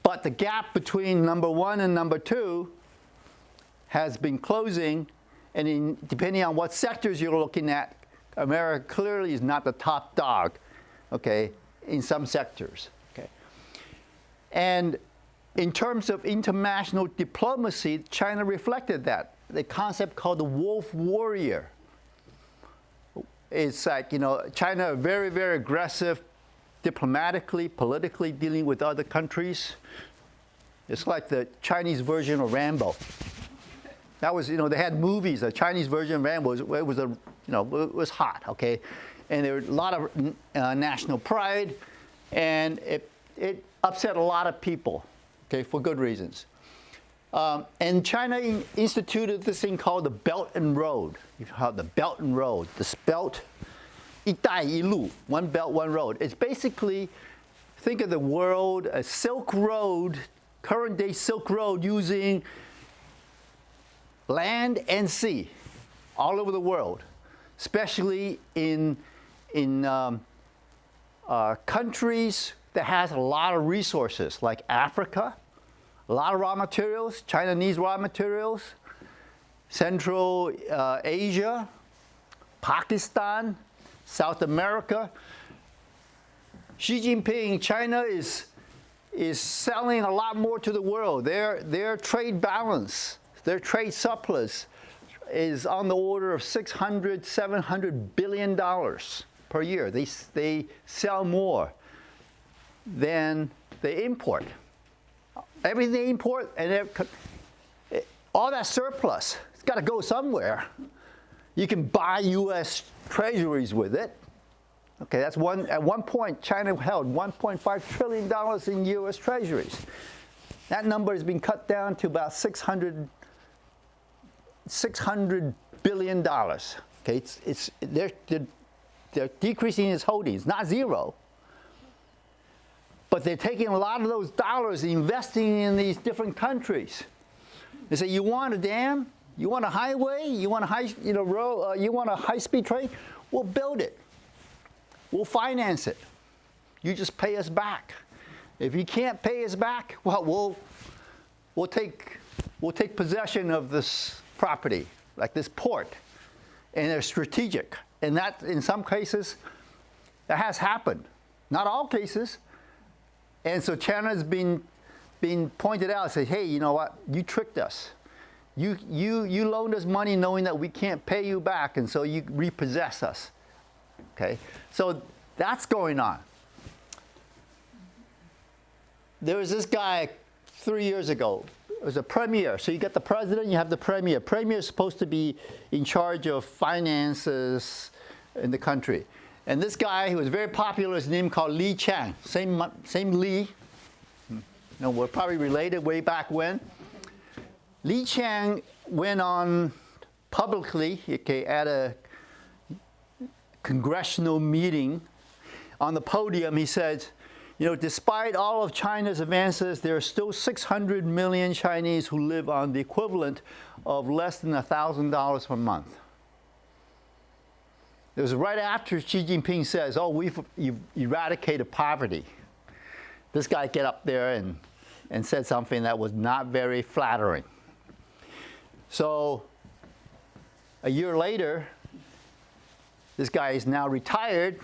But the gap between #1 and #2 has been closing, and depending on what sectors you're looking at, America clearly is not the top dog, okay, in some sectors. Okay. And in terms of international diplomacy, China reflected that. The concept called the wolf warrior. It's like, China very, very aggressive diplomatically, politically, dealing with other countries. It's like the Chinese version of Rambo. That was, they had movies, a Chinese version of Rambo. It was hot, okay? And there was a lot of national pride, and it upset a lot of people. Okay, for good reasons. And China instituted this thing called the Belt and Road. You've heard the Belt and Road. The Belt, 一带一路, one belt, one road. It's basically, think of the world, a Silk Road, current day Silk Road, using land and sea all over the world, especially in countries that has a lot of resources, like Africa. A lot of raw materials. China needs raw materials. Central Asia, Pakistan, South America. Xi Jinping, China is selling a lot more to the world. Their trade balance, their trade surplus is on the order of $600, $700 billion per year. They sell more than they import. Everything they import and all that surplus, it's got to go somewhere. You can buy U.S. treasuries with it. Okay, that's one. At one point, China held $1.5 trillion in U.S. treasuries. That number has been cut down to about $600 billion. Okay, they're decreasing its holdings, not zero. But they're taking a lot of those dollars and investing in these different countries. They say, you want a dam? You want a highway? You want a you want a high-speed train? We'll build it. We'll finance it. You just pay us back. If you can't pay us back, well, we'll take possession of this property, like this port, and they're strategic. And that, in some cases, that has happened. Not all cases. And so China's been pointed out, say, hey, you know what? You tricked us. You loaned us money knowing that we can't pay you back, and so you repossess us. Okay? So that's going on. There was this guy 3 years ago. It was a premier. So you got the president, you have the premier. Premier is supposed to be in charge of finances in the country. And this guy, who was very popular, his name called Li Chang. Same Li. No, we're probably related way back when. Li Chang went on publicly, okay, at a congressional meeting. On the podium, he said, you know, despite all of China's advances, there are still 600 million Chinese who live on the equivalent of less than $1,000 per month. It was right after Xi Jinping says, oh, you've eradicated poverty. This guy get up there and said something that was not very flattering. So a year later, this guy is now retired,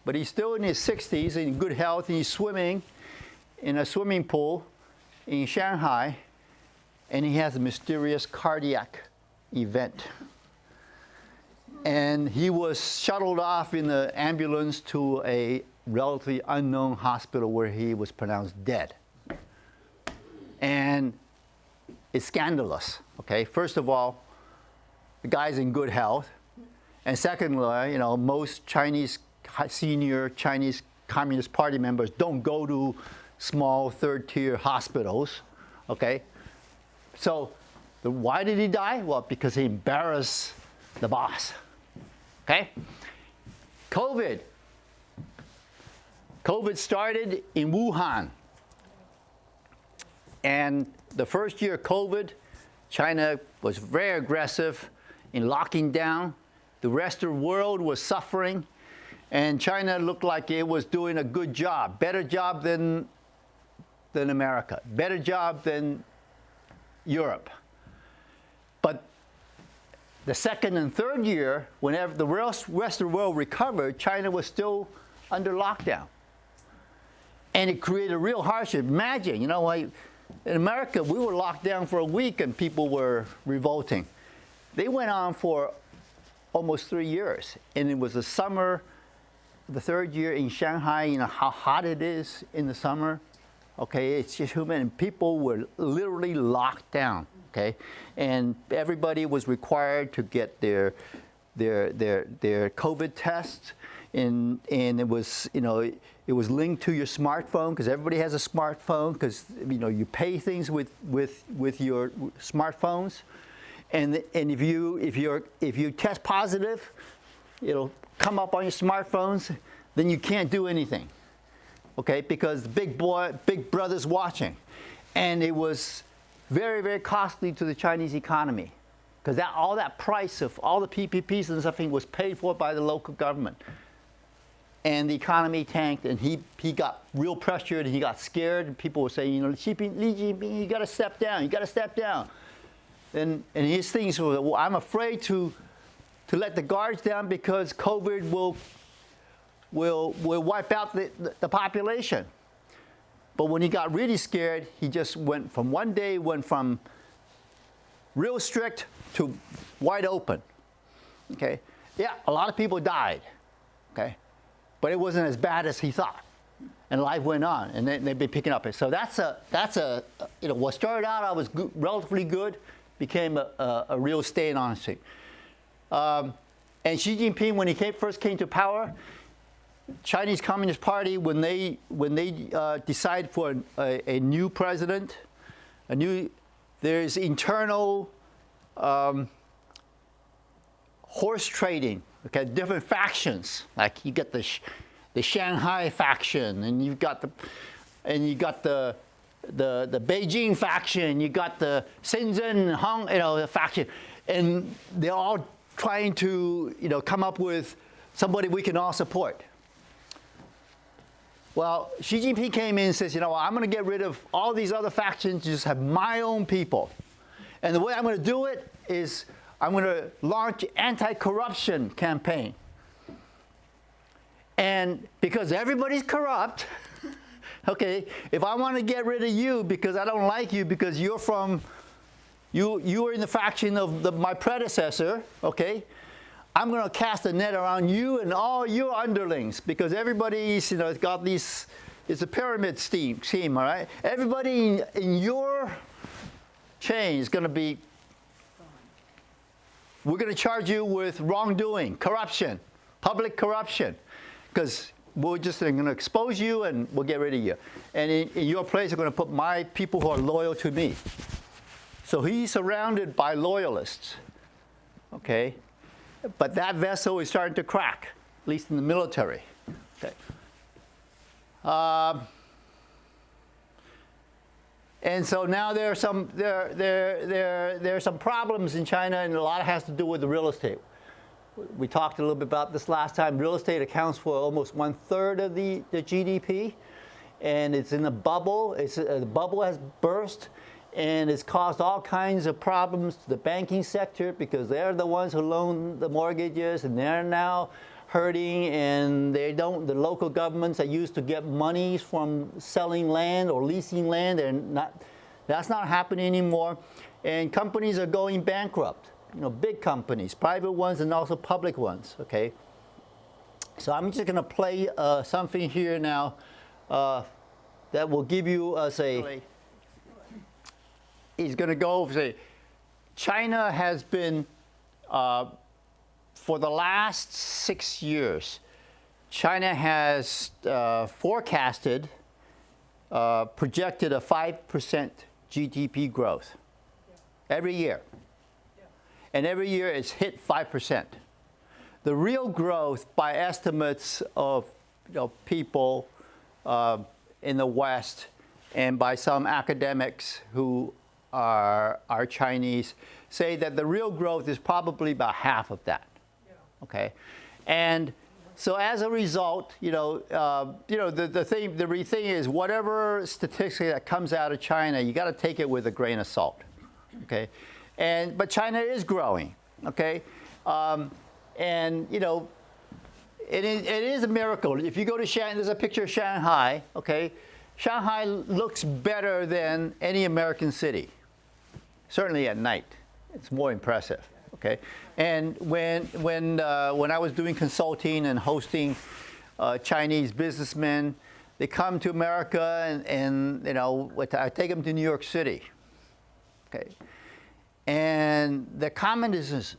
but he's still in his 60s, in good health, and he's swimming in a swimming pool in Shanghai, and he has a mysterious cardiac event. And he was shuttled off in the ambulance to a relatively unknown hospital where he was pronounced dead. And it's scandalous, okay? First of all, the guy's in good health. And secondly, you know, most senior Chinese Communist Party members don't go to small third-tier hospitals, okay? So why did he die? Well, because he embarrassed the boss. Okay? COVID started in Wuhan. And the first year of COVID, China was very aggressive in locking down. The rest of the world was suffering. And China looked like it was doing a good job, better job than America, better job than Europe. But the second and third year, whenever the rest of the world recovered, China was still under lockdown. And it created a real hardship. Imagine, you know, like in America, we were locked down for a week and people were revolting. They went on for almost 3 years. And it was the summer, the third year in Shanghai, you know how hot it is in the summer. Okay, it's just humid, and people were literally locked down. Okay, and everybody was required to get their COVID tests, and it was, you know, it was linked to your smartphone, because everybody has a smartphone, because, you know, you pay things with your smartphones, and if you test positive, it'll come up on your smartphones, then you can't do anything. Okay, because Big Brother's watching, and it was very, very costly to the Chinese economy, because all that price of all the PPPs and stuff was paid for by the local government. And the economy tanked, and he got real pressured, and he got scared, and people were saying, you know, Li Jinping, you got to step down, you got to step down. And his things were, well, I'm afraid to let the guards down because COVID will wipe out the population. But when he got really scared, he just went from real strict to wide open. Okay? Yeah, a lot of people died. Okay? but it wasn't as bad as he thought. And life went on, and they've been picking up. So that's a what started out I was relatively good, became a real stain on thing. And Xi Jinping, when he first came to power, Chinese Communist Party, when they decide for a new president, there's internal horse trading. Okay, different factions. Like you get the Shanghai faction, and you got the Beijing faction, you got the Shenzhen the faction, and they're all trying to come up with somebody we can all support. Well, Xi Jinping came in and says, I'm going to get rid of all these other factions, just have my own people. And the way I'm going to do it is I'm going to launch anti-corruption campaign. And because everybody's corrupt, okay, if I want to get rid of you because I don't like you because you were in the faction of my predecessor, okay, I'm going to cast a net around you and all your underlings because everybody's, got these, it's a pyramid scheme, all right? Everybody in your chain is going to be, we're going to charge you with wrongdoing, corruption, public corruption, because we're just going to expose you and we'll get rid of you. And in your place, we're going to put my people who are loyal to me. So he's surrounded by loyalists, okay? But that vessel is starting to crack, at least in the military. Okay. And so now there are some problems in China, and a lot has to do with the real estate. We talked a little bit about this last time. Real estate accounts for almost 1/3 of the GDP, and it's in a bubble. The bubble has burst. And it's caused all kinds of problems to the banking sector because they're the ones who loan the mortgages, and they're now hurting. And the local governments that used to get monies from selling land or leasing land, that's not happening anymore. And companies are going bankrupt. Big companies, private ones, and also public ones. Okay. So I'm just going to play something here now that will give you us He's going to go over say, China has been, for the last 6 years, China has projected a 5% GDP growth every year. And every year it's hit 5%. The real growth by estimates of people in the West and by some academics who are Chinese say that the real growth is probably about half of that. Okay, and so as a result, the thing is whatever statistic that comes out of China, you got to take it with a grain of salt. Okay, but China is growing. Okay, and it is a miracle. If you go to Shanghai, there's a picture of Shanghai. Okay, Shanghai looks better than any American city. Certainly at night, it's more impressive. Okay, and when I was doing consulting and hosting Chinese businessmen, they come to America and I take them to New York City. Okay, and the comment is,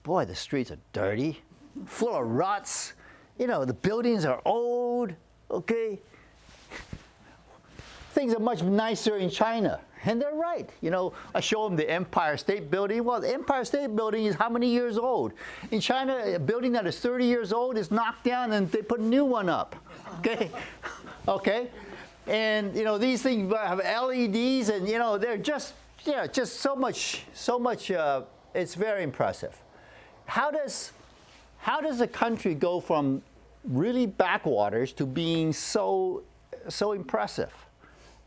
boy, the streets are dirty, full of ruts. The buildings are old. Okay, things are much nicer in China. And they're right. I show them the Empire State Building. Well, the Empire State Building is how many years old? In China, a building that is 30 years old is knocked down and they put a new one up. Okay? Okay? And, these things have LEDs and, they're just so much, it's very impressive. How does a country go from really backwaters to being so impressive?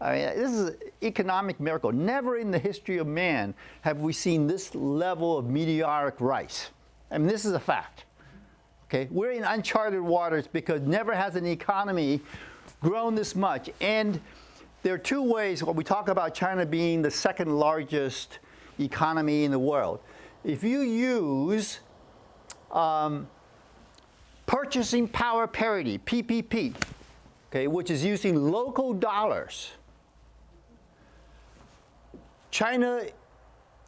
I mean, this is an economic miracle. Never in the history of man have we seen this level of meteoric rise. I mean, this is a fact. Okay, we're in uncharted waters because never has an economy grown this much. And there are two ways when we talk about China being the second largest economy in the world. If you use purchasing power parity, PPP, okay, which is using local dollars. China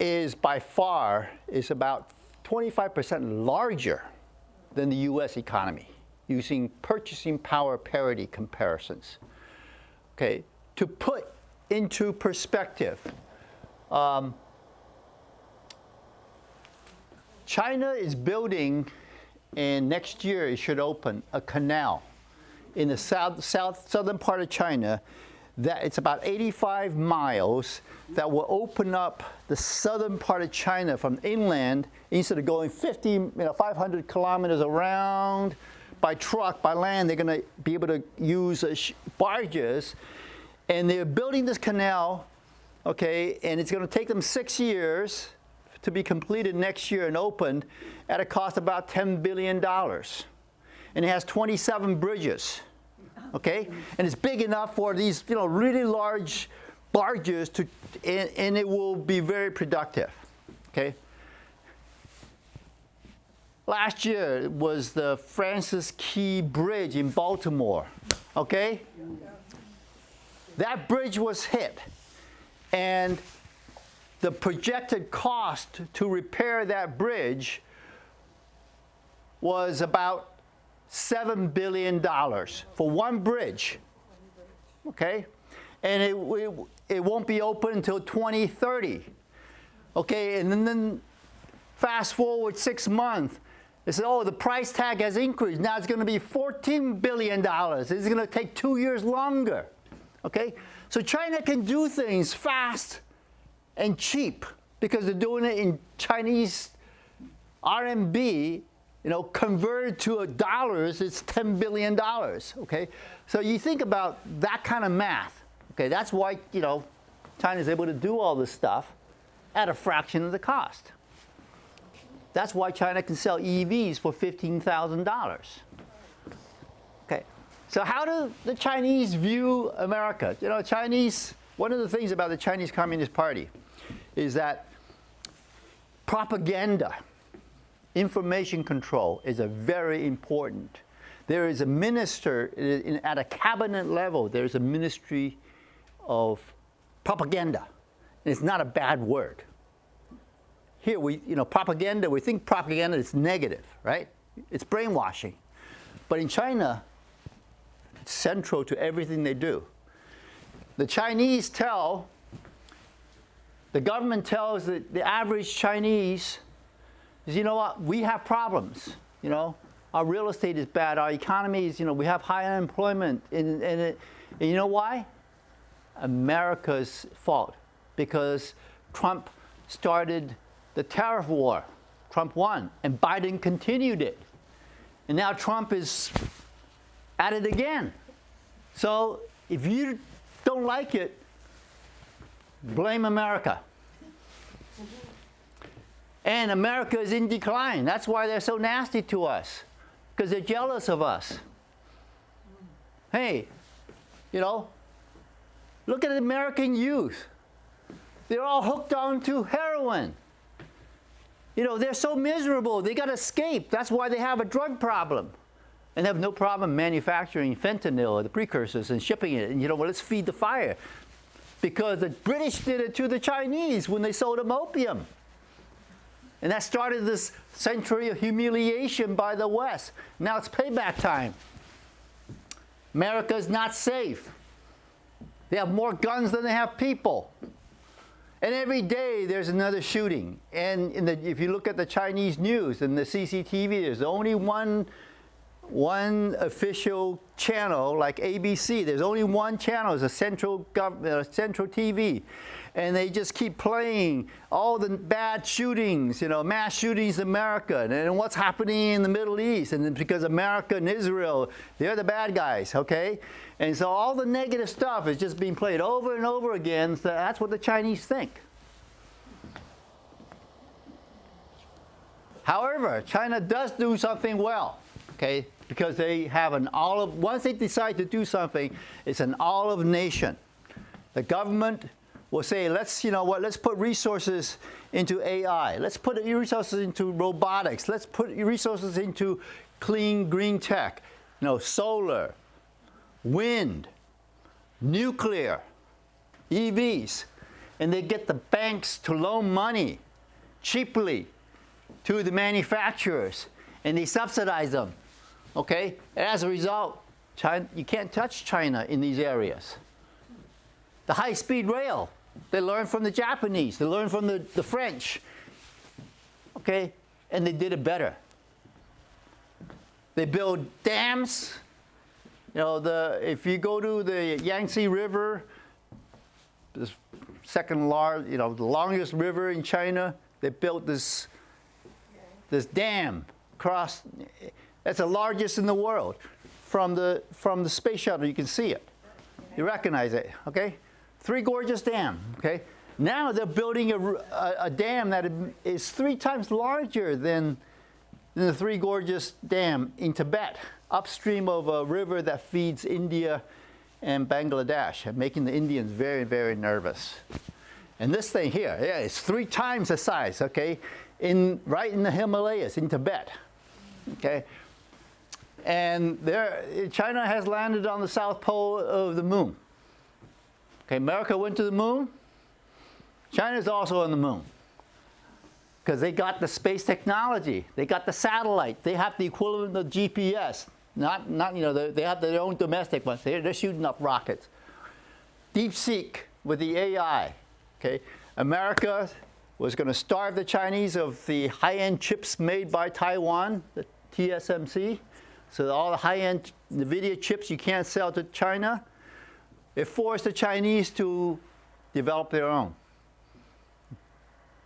is by far is about 25% larger than the US economy using purchasing power parity comparisons. Okay, to put into perspective, China is building, and next year it should open a canal in the southern part of China that it's about 85 miles that will open up the southern part of China from inland. Instead of going 500 kilometers around by truck, by land, they're going to be able to use barges. And they're building this canal, okay, and it's going to take them 6 years to be completed next year and opened at a cost of about $10 billion. And it has 27 bridges. Okay, and it's big enough for these, really large barges to, and it will be very productive. Okay. Last year was the Francis Key Bridge in Baltimore. Okay, that bridge was hit, and the projected cost to repair that bridge was about $7 billion for one bridge, okay? And it won't be open until 2030, okay? And then fast forward 6 months, they said, oh, the price tag has increased. Now it's going to be $14 billion. It's going to take 2 years longer, okay? So China can do things fast and cheap because they're doing it in Chinese RMB. Converted to dollars, it's $10 billion, okay? So you think about that kind of math, okay? That's why, China's able to do all this stuff at a fraction of the cost. That's why China can sell EVs for $15,000. Okay, so how do the Chinese view America? One of the things about the Chinese Communist Party is that propaganda, information control is a very important. There is a minister at a cabinet level. There is a ministry of propaganda. And it's not a bad word. Here propaganda. We think propaganda is negative, right? It's brainwashing. But in China, it's central to everything they do. The Chinese the government tells the average Chinese. You know what? We have problems. Our real estate is bad. Our economy is, we have high unemployment. And you know why? America's fault. Because Trump started the tariff war. Trump won. And Biden continued it. And now Trump is at it again. So if you don't like it, blame America. And America is in decline. That's why they're so nasty to us, because they're jealous of us. Hey, look at the American youth. They're all hooked onto heroin. They're so miserable. They got to escape. That's why they have a drug problem. And they have no problem manufacturing fentanyl, the precursors, and shipping it. And let's feed the fire. Because the British did it to the Chinese when they sold them opium. And that started this century of humiliation by the West. Now it's payback time. America is not safe. They have more guns than they have people. And every day there's another shooting. And if you look at the Chinese news and the CCTV, there's only one official channel like ABC. There's only one channel. It's a central TV. And they just keep playing all the bad shootings, mass shootings in America, and what's happening in the Middle East. And then because America and Israel, they're the bad guys, okay? And so all the negative stuff is just being played over and over again. So that's what the Chinese think. However, China does do something well, okay? Because they have once they decide to do something, it's an olive nation. The government will say, let's put resources into AI. Let's put resources into robotics. Let's put resources into clean green tech, solar, wind, nuclear, EVs, and they get the banks to loan money cheaply to the manufacturers, and they subsidize them, okay? And as a result, China, you can't touch China in these areas. The high-speed rail, they learn from the Japanese, they learn from the French, okay? And they did it better. They build dams. If you go to the Yangtze River, the the longest river in China, they built this dam across. That's the largest in the world. From the space shuttle, you can see it. You recognize it, okay? Three Gorges Dam, okay? Now they're building a dam that is 3 times larger than the Three Gorges Dam in Tibet, upstream of a river that feeds India and Bangladesh, and making the Indians very, very nervous. And this thing here, yeah, it's 3 times the size, okay? Right in the Himalayas, in Tibet, okay? And China has landed on the south pole of the moon. Okay, America went to the moon. China's also on the moon. Because they got the space technology. They got the satellite. They have the equivalent of GPS. They have their own domestic ones. They're shooting up rockets. DeepSeek with the AI. Okay, America was going to starve the Chinese of the high-end chips made by Taiwan, the TSMC. So all the high-end NVIDIA chips you can't sell to China. It forced the Chinese to develop their own.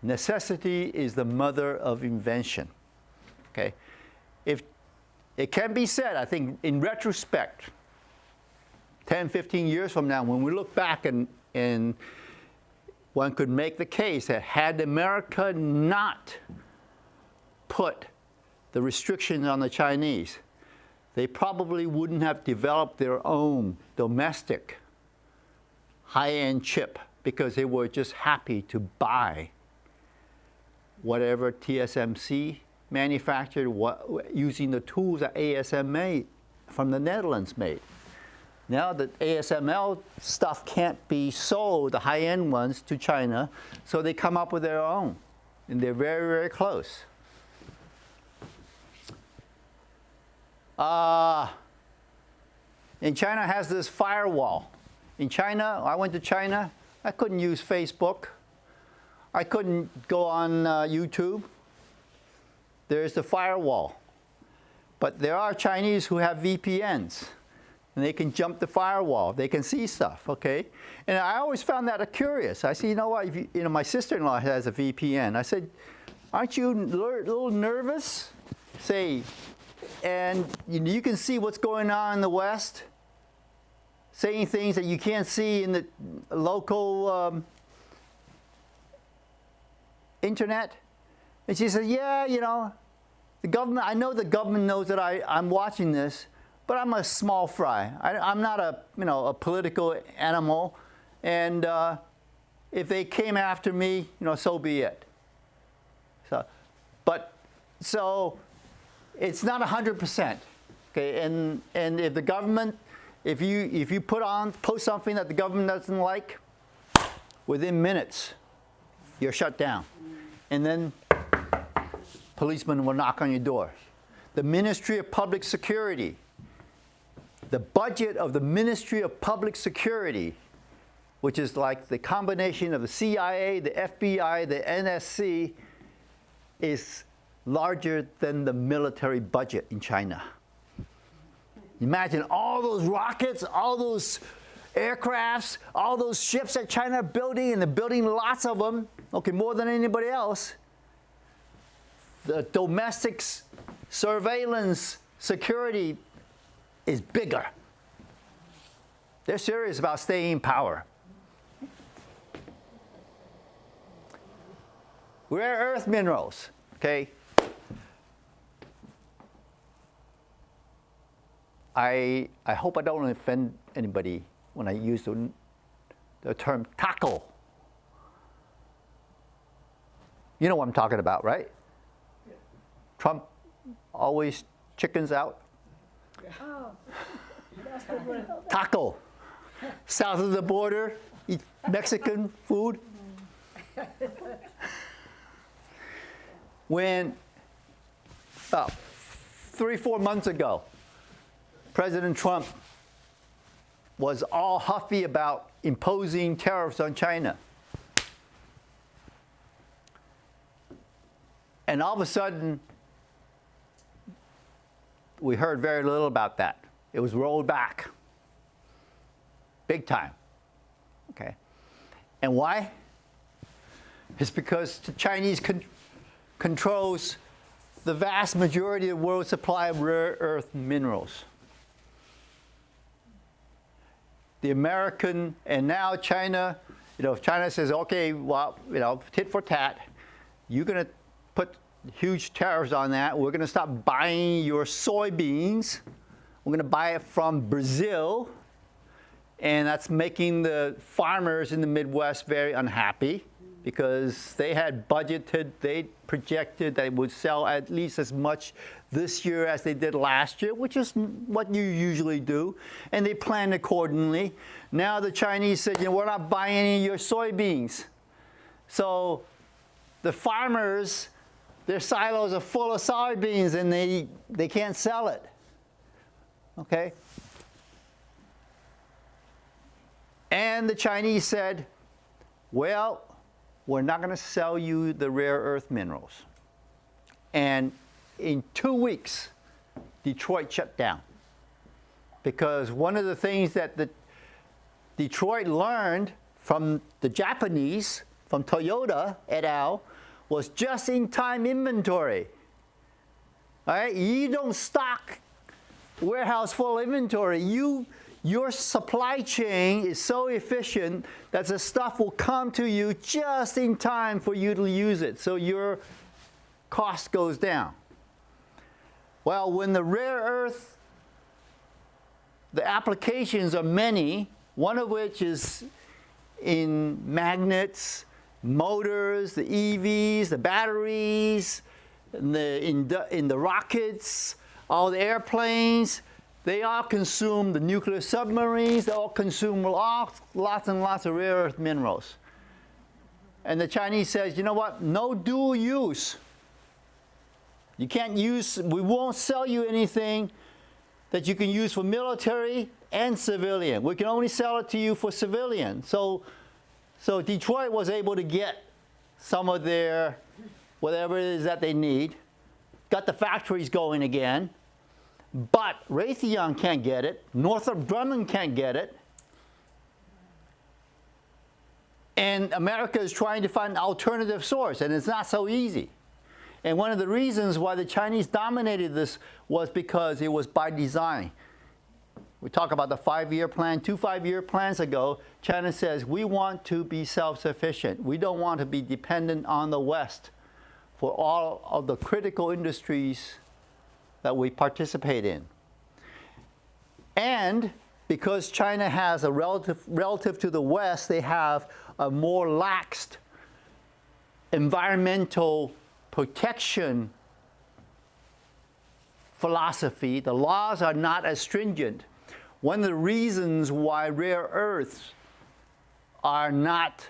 Necessity is the mother of invention. Okay, if it can be said, I think, in retrospect, 10, 15 years from now, when we look back and one could make the case that had America not put the restrictions on the Chinese, they probably wouldn't have developed their own domestic high-end chip, because they were just happy to buy whatever TSMC manufactured, using the tools that ASM from the Netherlands made. Now that ASML stuff can't be sold, the high-end ones, to China, so they come up with their own, and they're very, very close. And China has this firewall. In China, I went to China, I couldn't use Facebook. I couldn't go on YouTube. There's the firewall. But there are Chinese who have VPNs, and they can jump the firewall. They can see stuff, okay? And I always found that curious. I said, you know what, my sister-in-law has a VPN. I said, aren't you a little nervous? Say, and you can see what's going on in the West, saying things that you can't see in the local internet. And she said, yeah, the government, I know the government knows that I'm watching this, but I'm a small fry. I'm not a political animal. And if they came after me, so be it. So it's not 100%. Okay, and if the government, if you post something that the government doesn't like, within minutes, you're shut down. And then policemen will knock on your door. The Ministry of Public Security, the budget of the Ministry of Public Security, which is like the combination of the CIA, the FBI, the NSC, is larger than the military budget in China. Imagine all those rockets, all those aircrafts, all those ships that China are building, and they're building lots of them, okay, more than anybody else. The domestic surveillance security is bigger. They're serious about staying in power. Rare earth minerals, okay? I hope I don't offend anybody when I use the term taco. You know what I'm talking about, right? Yeah. Trump always chickens out. Oh, Taco. South of the border, eat Mexican food. When about 3-4 months ago, President Trump was all huffy about imposing tariffs on China. And all of a sudden, we heard very little about that. It was rolled back. Big time. Okay. And why? It's because the Chinese controls the vast majority of the world's supply of rare earth minerals. The American, and now China, if China says, okay, well, tit for tat, you're going to put huge tariffs on that. We're going to stop buying your soybeans. We're going to buy it from Brazil. And that's making the farmers in the Midwest very unhappy because they had budgeted, they projected that it would sell at least as much this year as they did last year, which is what you usually do. And they planned accordingly. Now the Chinese said, we're not buying any of your soybeans. So the farmers, their silos are full of soybeans and they can't sell it. Okay? And the Chinese said, well, we're not going to sell you the rare earth minerals. And in 2 weeks, Detroit shut down. Because one of the things that Detroit learned from the Japanese, from Toyota et al., was just-in-time inventory. All right? You don't stock warehouse full inventory. Your supply chain is so efficient that the stuff will come to you just in time for you to use it, so your cost goes down. Well, when the rare earth, the applications are many, one of which is in magnets, motors, the EVs, the batteries, in the rockets, all the airplanes. They all consume the nuclear submarines. They all consume lots and lots of rare earth minerals. And the Chinese says, you know what? No dual use. You can't use, we won't sell you anything that you can use for military and civilian. We can only sell it to you for civilian. So Detroit was able to get some of their, whatever it is that they need, got the factories going again. But Raytheon can't get it. Northrop Grumman can't get it. And America is trying to find an alternative source, and it's not so easy. And one of the reasons why the Chinese dominated this was because it was by design. We talk about the 5-year plan. 2 5-year plans ago, China says, we want to be self-sufficient. We don't want to be dependent on the West for all of the critical industries that we participate in. And because China has a relative to the West, they have a more laxed environmental protection philosophy. The laws are not as stringent. One of the reasons why rare earths are not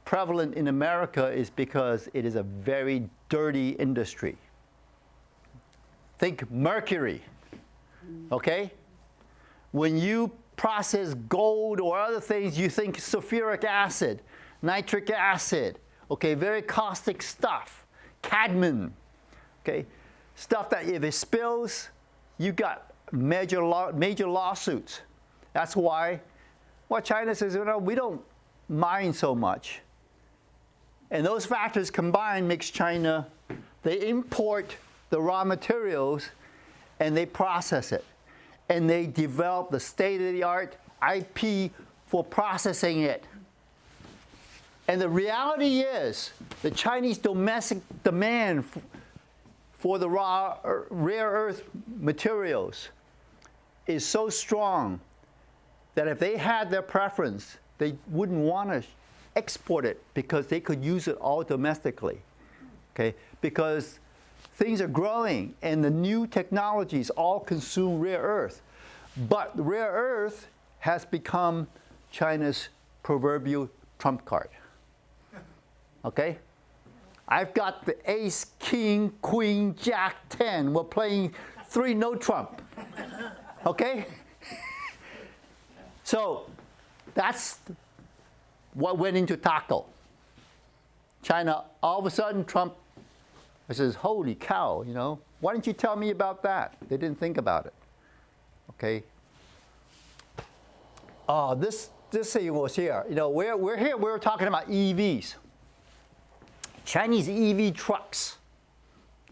prevalent in America is because it is a very dirty industry. Think mercury, okay? When you process gold or other things, you think sulfuric acid, nitric acid, okay, very caustic stuff, cadmium, okay? Stuff that if it spills, you got major lawsuits. That's why China says, we don't mine so much. And those factors combined makes China, they import the raw materials and they process it. And they develop the state-of-the-art IP for processing it. And the reality is the Chinese domestic demand for the rare earth materials is so strong that if they had their preference, they wouldn't want to export it because they could use it all domestically. Okay? Because things are growing, and the new technologies all consume rare earth. But rare earth has become China's proverbial trump card. Okay? I've got the ace, king, queen, jack, 10. We're playing 3 no trump. Okay? So that's what went into taco. China, all of a sudden, Trump says, holy cow, you know, why didn't you tell me about that? They didn't think about it. Okay? Oh, this thing was here. You know, we're here, we're talking about EVs. Chinese EV trucks,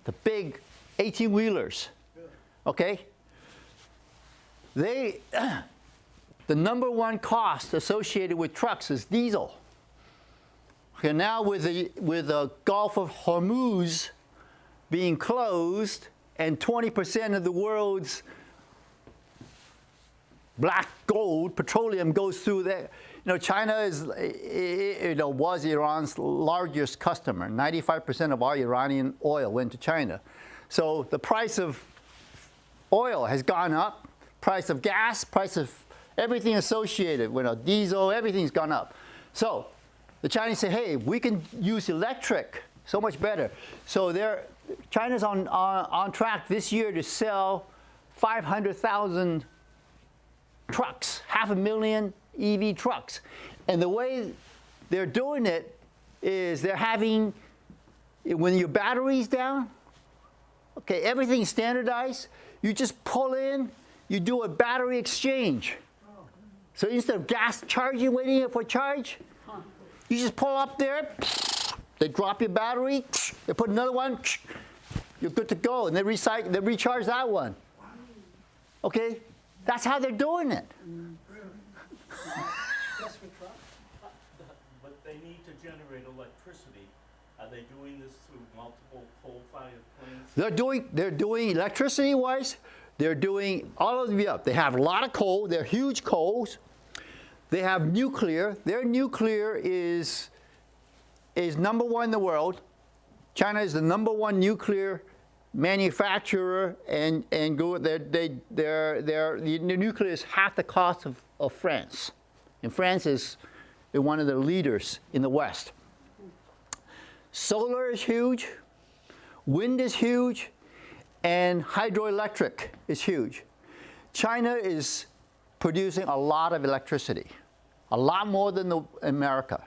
the big 18-wheelers, okay? The number one cost associated with trucks is diesel. Okay, now with the Gulf of Hormuz being closed and 20% of the world's black gold, petroleum goes through there. You know, China was Iran's largest customer. 95% of all Iranian oil went to China. So the price of oil has gone up, price of gas, price of everything associated with diesel, everything's gone up. So the Chinese say, hey, we can use electric so much better. So China's on track this year to sell 500,000 trucks, 500,000 EV trucks. And the way they're doing it is they're having, when your battery's down, okay, everything's standardized. You just pull in, you do a battery exchange. So instead of gas charging, waiting for charge, you just pull up there, they drop your battery, they put another one, you're good to go, and they recharge that one. Okay? That's how they're doing it. But they need to generate electricity. Are they doing this through multiple coal-fired plants? They're doing electricity-wise, they're doing all of the above. They have a lot of coal, they're huge coals. They have nuclear. Their nuclear is number one in the world. China is the number one nuclear manufacturer, and their nuclear is half the cost of France. And France is one of the leaders in the West. Solar is huge, wind is huge, and hydroelectric is huge. China is producing a lot of electricity, a lot more than America.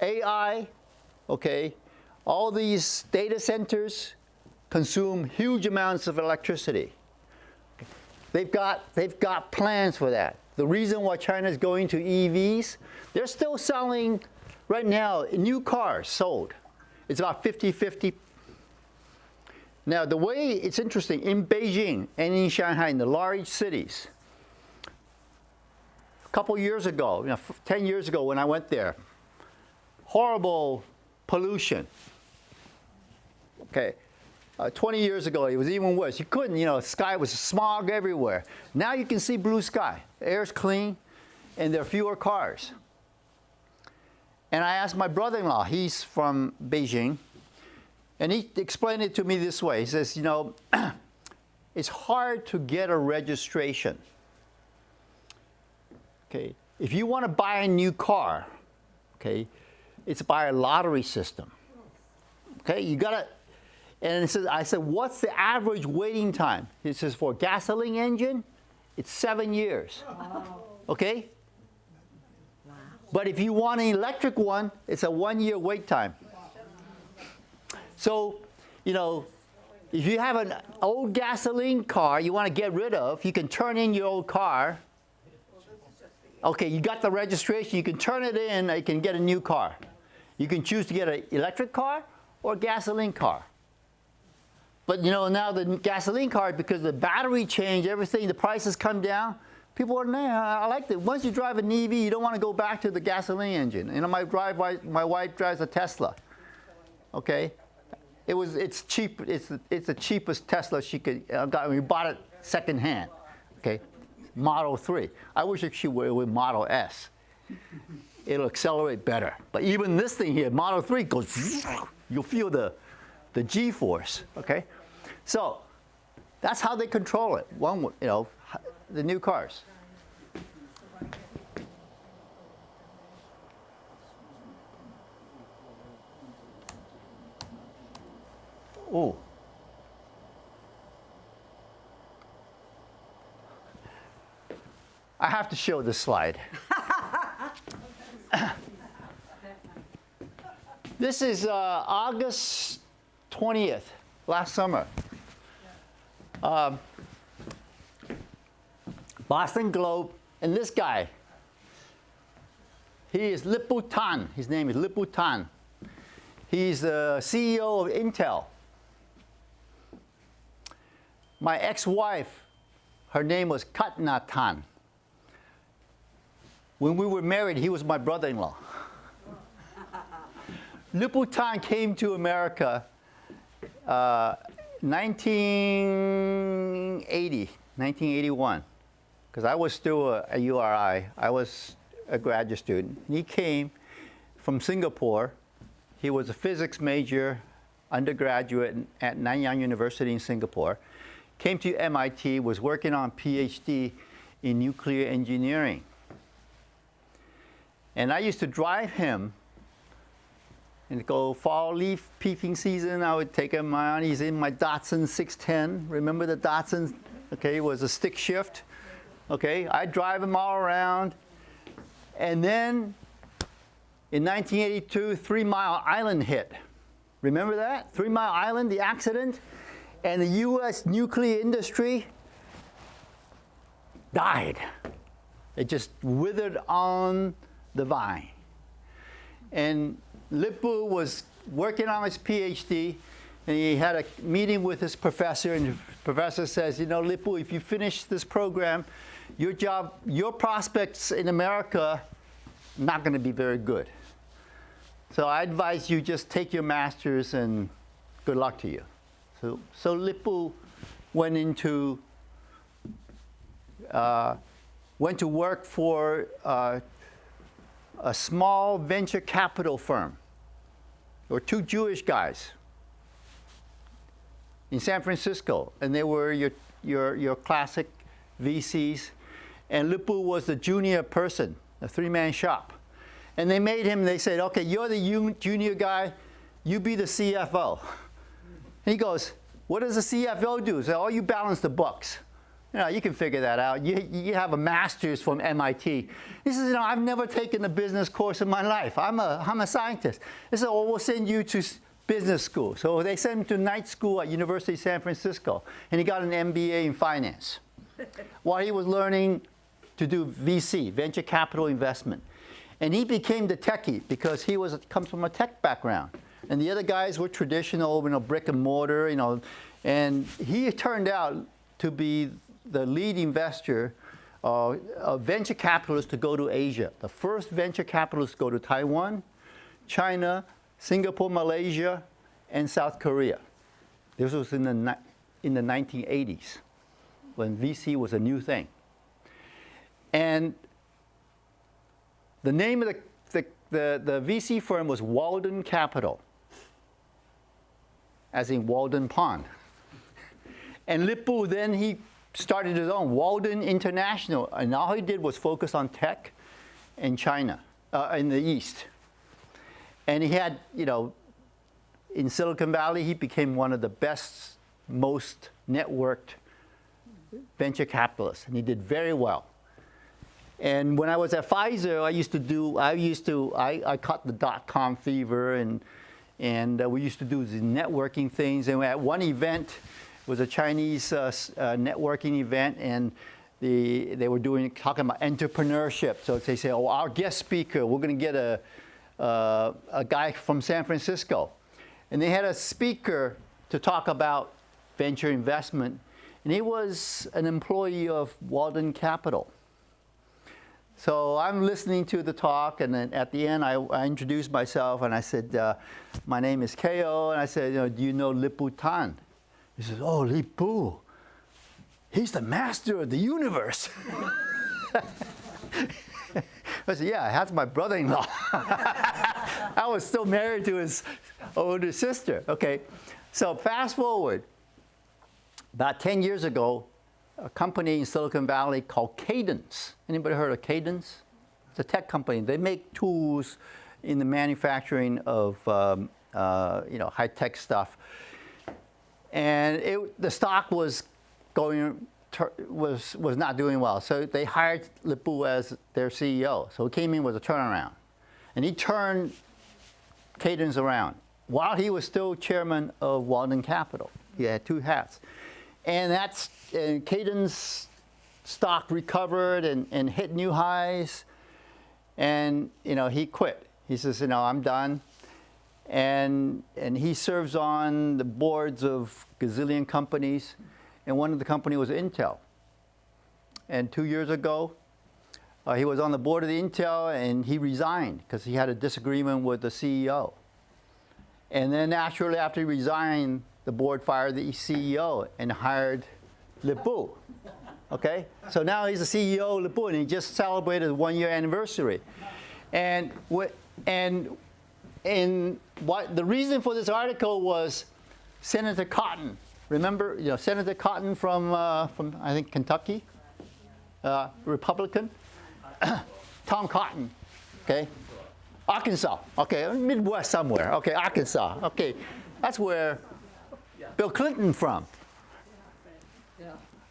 AI, okay, all these data centers consume huge amounts of electricity. They've got plans for that. The reason why China is going to EVs, they're still selling right now new cars sold. It's about 50-50. Now the way it's interesting, in Beijing and in Shanghai, in the large cities, a couple years ago, 10 years ago when I went there, horrible pollution. Okay. 20 years ago, it was even worse. You couldn't, sky was smog everywhere. Now you can see blue sky. The air's clean, and there are fewer cars. And I asked my brother-in-law, he's from Beijing, and he explained it to me this way. He says, it's hard to get a registration. Okay, if you want to buy a new car, okay, it's by a lottery system. Okay, you gotta. And I said, what's the average waiting time? It says for a gasoline engine, it's 7 years. Wow. Okay? Wow. But if you want an electric one, it's a 1-year wait time. So, if you have an old gasoline car you want to get rid of, you can turn in your old car. Okay, you got the registration, you can turn it in, you can get a new car. You can choose to get an electric car or a gasoline car. But now the gasoline car, because the battery changed, everything, the prices come down. People are, I like it. Once you drive an EV, you don't want to go back to the gasoline engine. My wife drives a Tesla. Okay, it's cheap. It's the cheapest Tesla she could. We bought it secondhand. Okay, Model 3. I wish she were with Model S. It'll accelerate better. But even this thing here, Model 3 goes. You'll feel the G-force. Okay. So that's how they control it. One, the new cars. Oh. I have to show this slide. This is August 20th, last summer. Boston Globe, and this guy, he is Lip-Bu Tan. His name is Lip-Bu Tan. He's the CEO of Intel. My ex-wife, her name was Katna Tan. When we were married, he was my brother-in-law. Lip-Bu Tan came to America 1981, because I was still a URI. I was a graduate student. He came from Singapore. He was a physics major, undergraduate at Nanyang University in Singapore. Came to MIT, was working on PhD in nuclear engineering. And I used to drive him and go fall leaf peeping season. I would take him on. He's in my Datsun 610. Remember the Datsun? Okay, it was a stick shift. Okay, I'd drive him all around. And then in 1982, 3 Mile Island hit. Remember that? 3 Mile Island, the accident? And the US nuclear industry died. It just withered on the vine. And Lip-Bu was working on his PhD, and he had a meeting with his professor, and the professor says, Lip-Bu, if you finish this program, your prospects in America not going to be very good. So I advise you just take your master's and good luck to you. So Lip-Bu went to work for a small venture capital firm. There were 2 Jewish guys in San Francisco, and they were your classic VCs. And Lip-Bu was the junior person, a 3-man shop. And they made him, they said, okay, you're the junior guy, you be the CFO. And he goes, what does the CFO do? So, you balance the books. You can figure that out. You have a master's from MIT. He says, I've never taken a business course in my life. I'm a scientist. They said, well, we'll send you to business school. So they sent him to night school at University of San Francisco, and he got an MBA in finance while he was learning to do VC, venture capital investment. And he became the techie because he comes from a tech background. And the other guys were traditional, brick and mortar, and he turned out to be the lead investor of venture capitalists to go to Asia. The first venture capitalists to go to Taiwan, China, Singapore, Malaysia, and South Korea. This was in the 1980s when VC was a new thing. And the name of the VC firm was Walden Capital, as in Walden Pond. And Lip-Bu, then he started his own, Walden International, and all he did was focus on tech in China, in the East. And he had, in Silicon Valley, he became one of the best, most networked venture capitalists, and he did very well. And when I was at Pfizer, I caught the dot-com fever, and we used to do these networking things. And at one event, was a Chinese networking event, and they were talking about entrepreneurship. So they say, our guest speaker, we're going to get a guy from San Francisco. And they had a speaker to talk about venture investment, and he was an employee of Walden Capital. So I'm listening to the talk, and then at the end, I introduced myself, and I said, my name is Kao, and I said, do you know Lip-Bu Tan? He says, oh, Lip-Bu, he's the master of the universe. I said, yeah, that's my brother-in-law. I was still married to his older sister. Okay, so fast forward. about 10 years ago, a company in Silicon Valley called Cadence. Anybody heard of Cadence? It's a tech company. They make tools in the manufacturing of high-tech stuff. And the stock was not doing well. So they hired Lip-Bu as their CEO. So he came in with a turnaround. And he turned Cadence around while he was still chairman of Walden Capital. He had two hats. And Cadence stock recovered and hit new highs. And he quit. He says, I'm done. And he serves on the boards of gazillion companies. And one of the companies was Intel. And 2 years ago, he was on the board of the Intel, and he resigned because he had a disagreement with the CEO. And then naturally, after he resigned, the board fired the CEO and hired Lip-Bu. Okay? So now he's the CEO of Lip-Bu, and he just celebrated the 1-year anniversary. And the reason for this article was Senator Cotton. Remember, Senator Cotton from I think Kentucky, Republican. Tom Cotton, okay, Arkansas, okay, Midwest somewhere, okay, Arkansas, okay, that's where Bill Clinton from.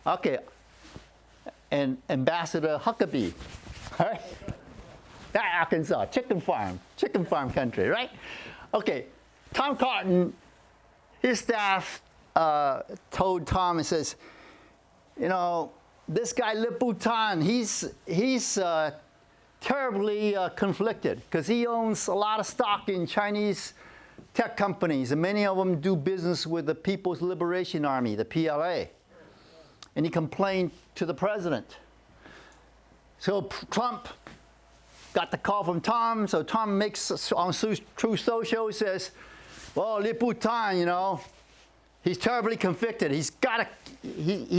Okay, and Ambassador Huckabee, all right, that Arkansas, chicken farm country, right? Okay, Tom Cotton, his staff told Tom, and says, this guy Lip-Bu Tan, he's terribly conflicted because he owns a lot of stock in Chinese tech companies, and many of them do business with the People's Liberation Army, the PLA. And he complained to the president. So Trump got the call from Tom, so Tom makes on True Social, says, well, Lip-Bu Tan, he's terribly conflicted. He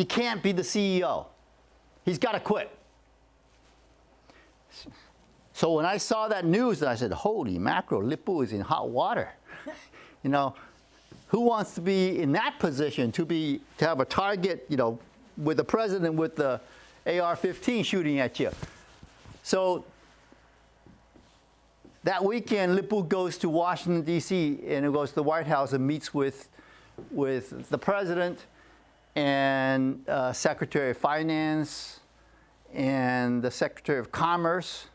can't be the CEO. He's got to quit. So when I saw that news, I said, holy mackerel, Lip-Bu is in hot water. Who wants to be in that position to have a target, with the president with the AR-15 shooting at you? So that weekend, Lip-Bu goes to Washington, D.C., and he goes to the White House and meets with the president and Secretary of Finance and the Secretary of Commerce.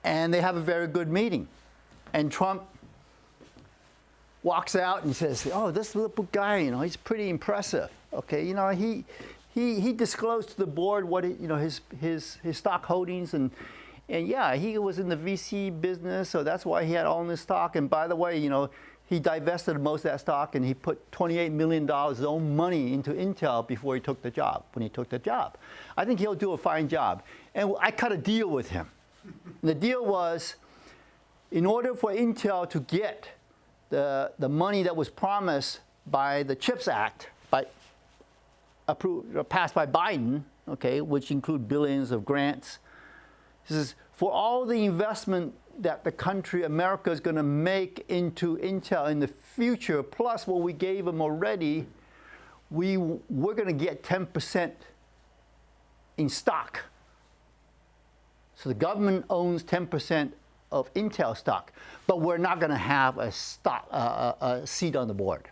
And they have a very good meeting. And Trump walks out and says, oh, this Lip-Bu guy, he's pretty impressive. Okay, he disclosed to the board what his stock holdings, and yeah, he was in the VC business, so that's why he had all this stock. And by the way, he divested most of that stock, and he put $28 million of his own money into Intel before he took the job, when he took the job. I think he'll do a fine job. And I cut a deal with him. And the deal was, in order for Intel to get the money that was promised by the CHIPS Act, passed by Biden, okay, which include billions of grants, he says, for all the investment that the country, America, is going to make into Intel in the future, plus what we gave them already, we're going to get 10% in stock. So the government owns 10% of Intel stock, but we're not going to have a seat on the board.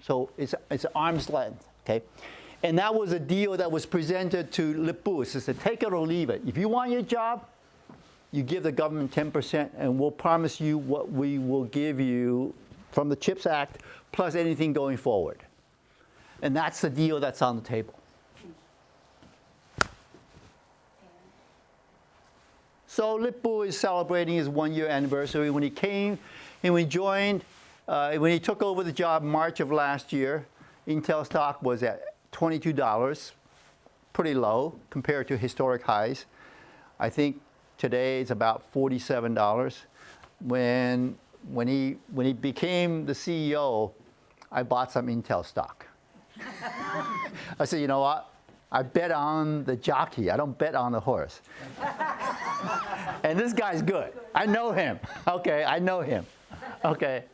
So it's arm's length, okay? And that was a deal that was presented to Lip-Bu. It says, take it or leave it. If you want your job, you give the government 10%, and we'll promise you what we will give you from the CHIPS Act, plus anything going forward. And that's the deal that's on the table. So Lip-Bu is celebrating his 1-year anniversary. When he came and we joined, when he took over the job March of last year, Intel stock was at $22, pretty low compared to historic highs. I think today it's about $47. When he became the CEO, I bought some Intel stock. I said, you know what? I bet on the jockey. I don't bet on the horse. And this guy's good. I know him. Okay, I know him. Okay.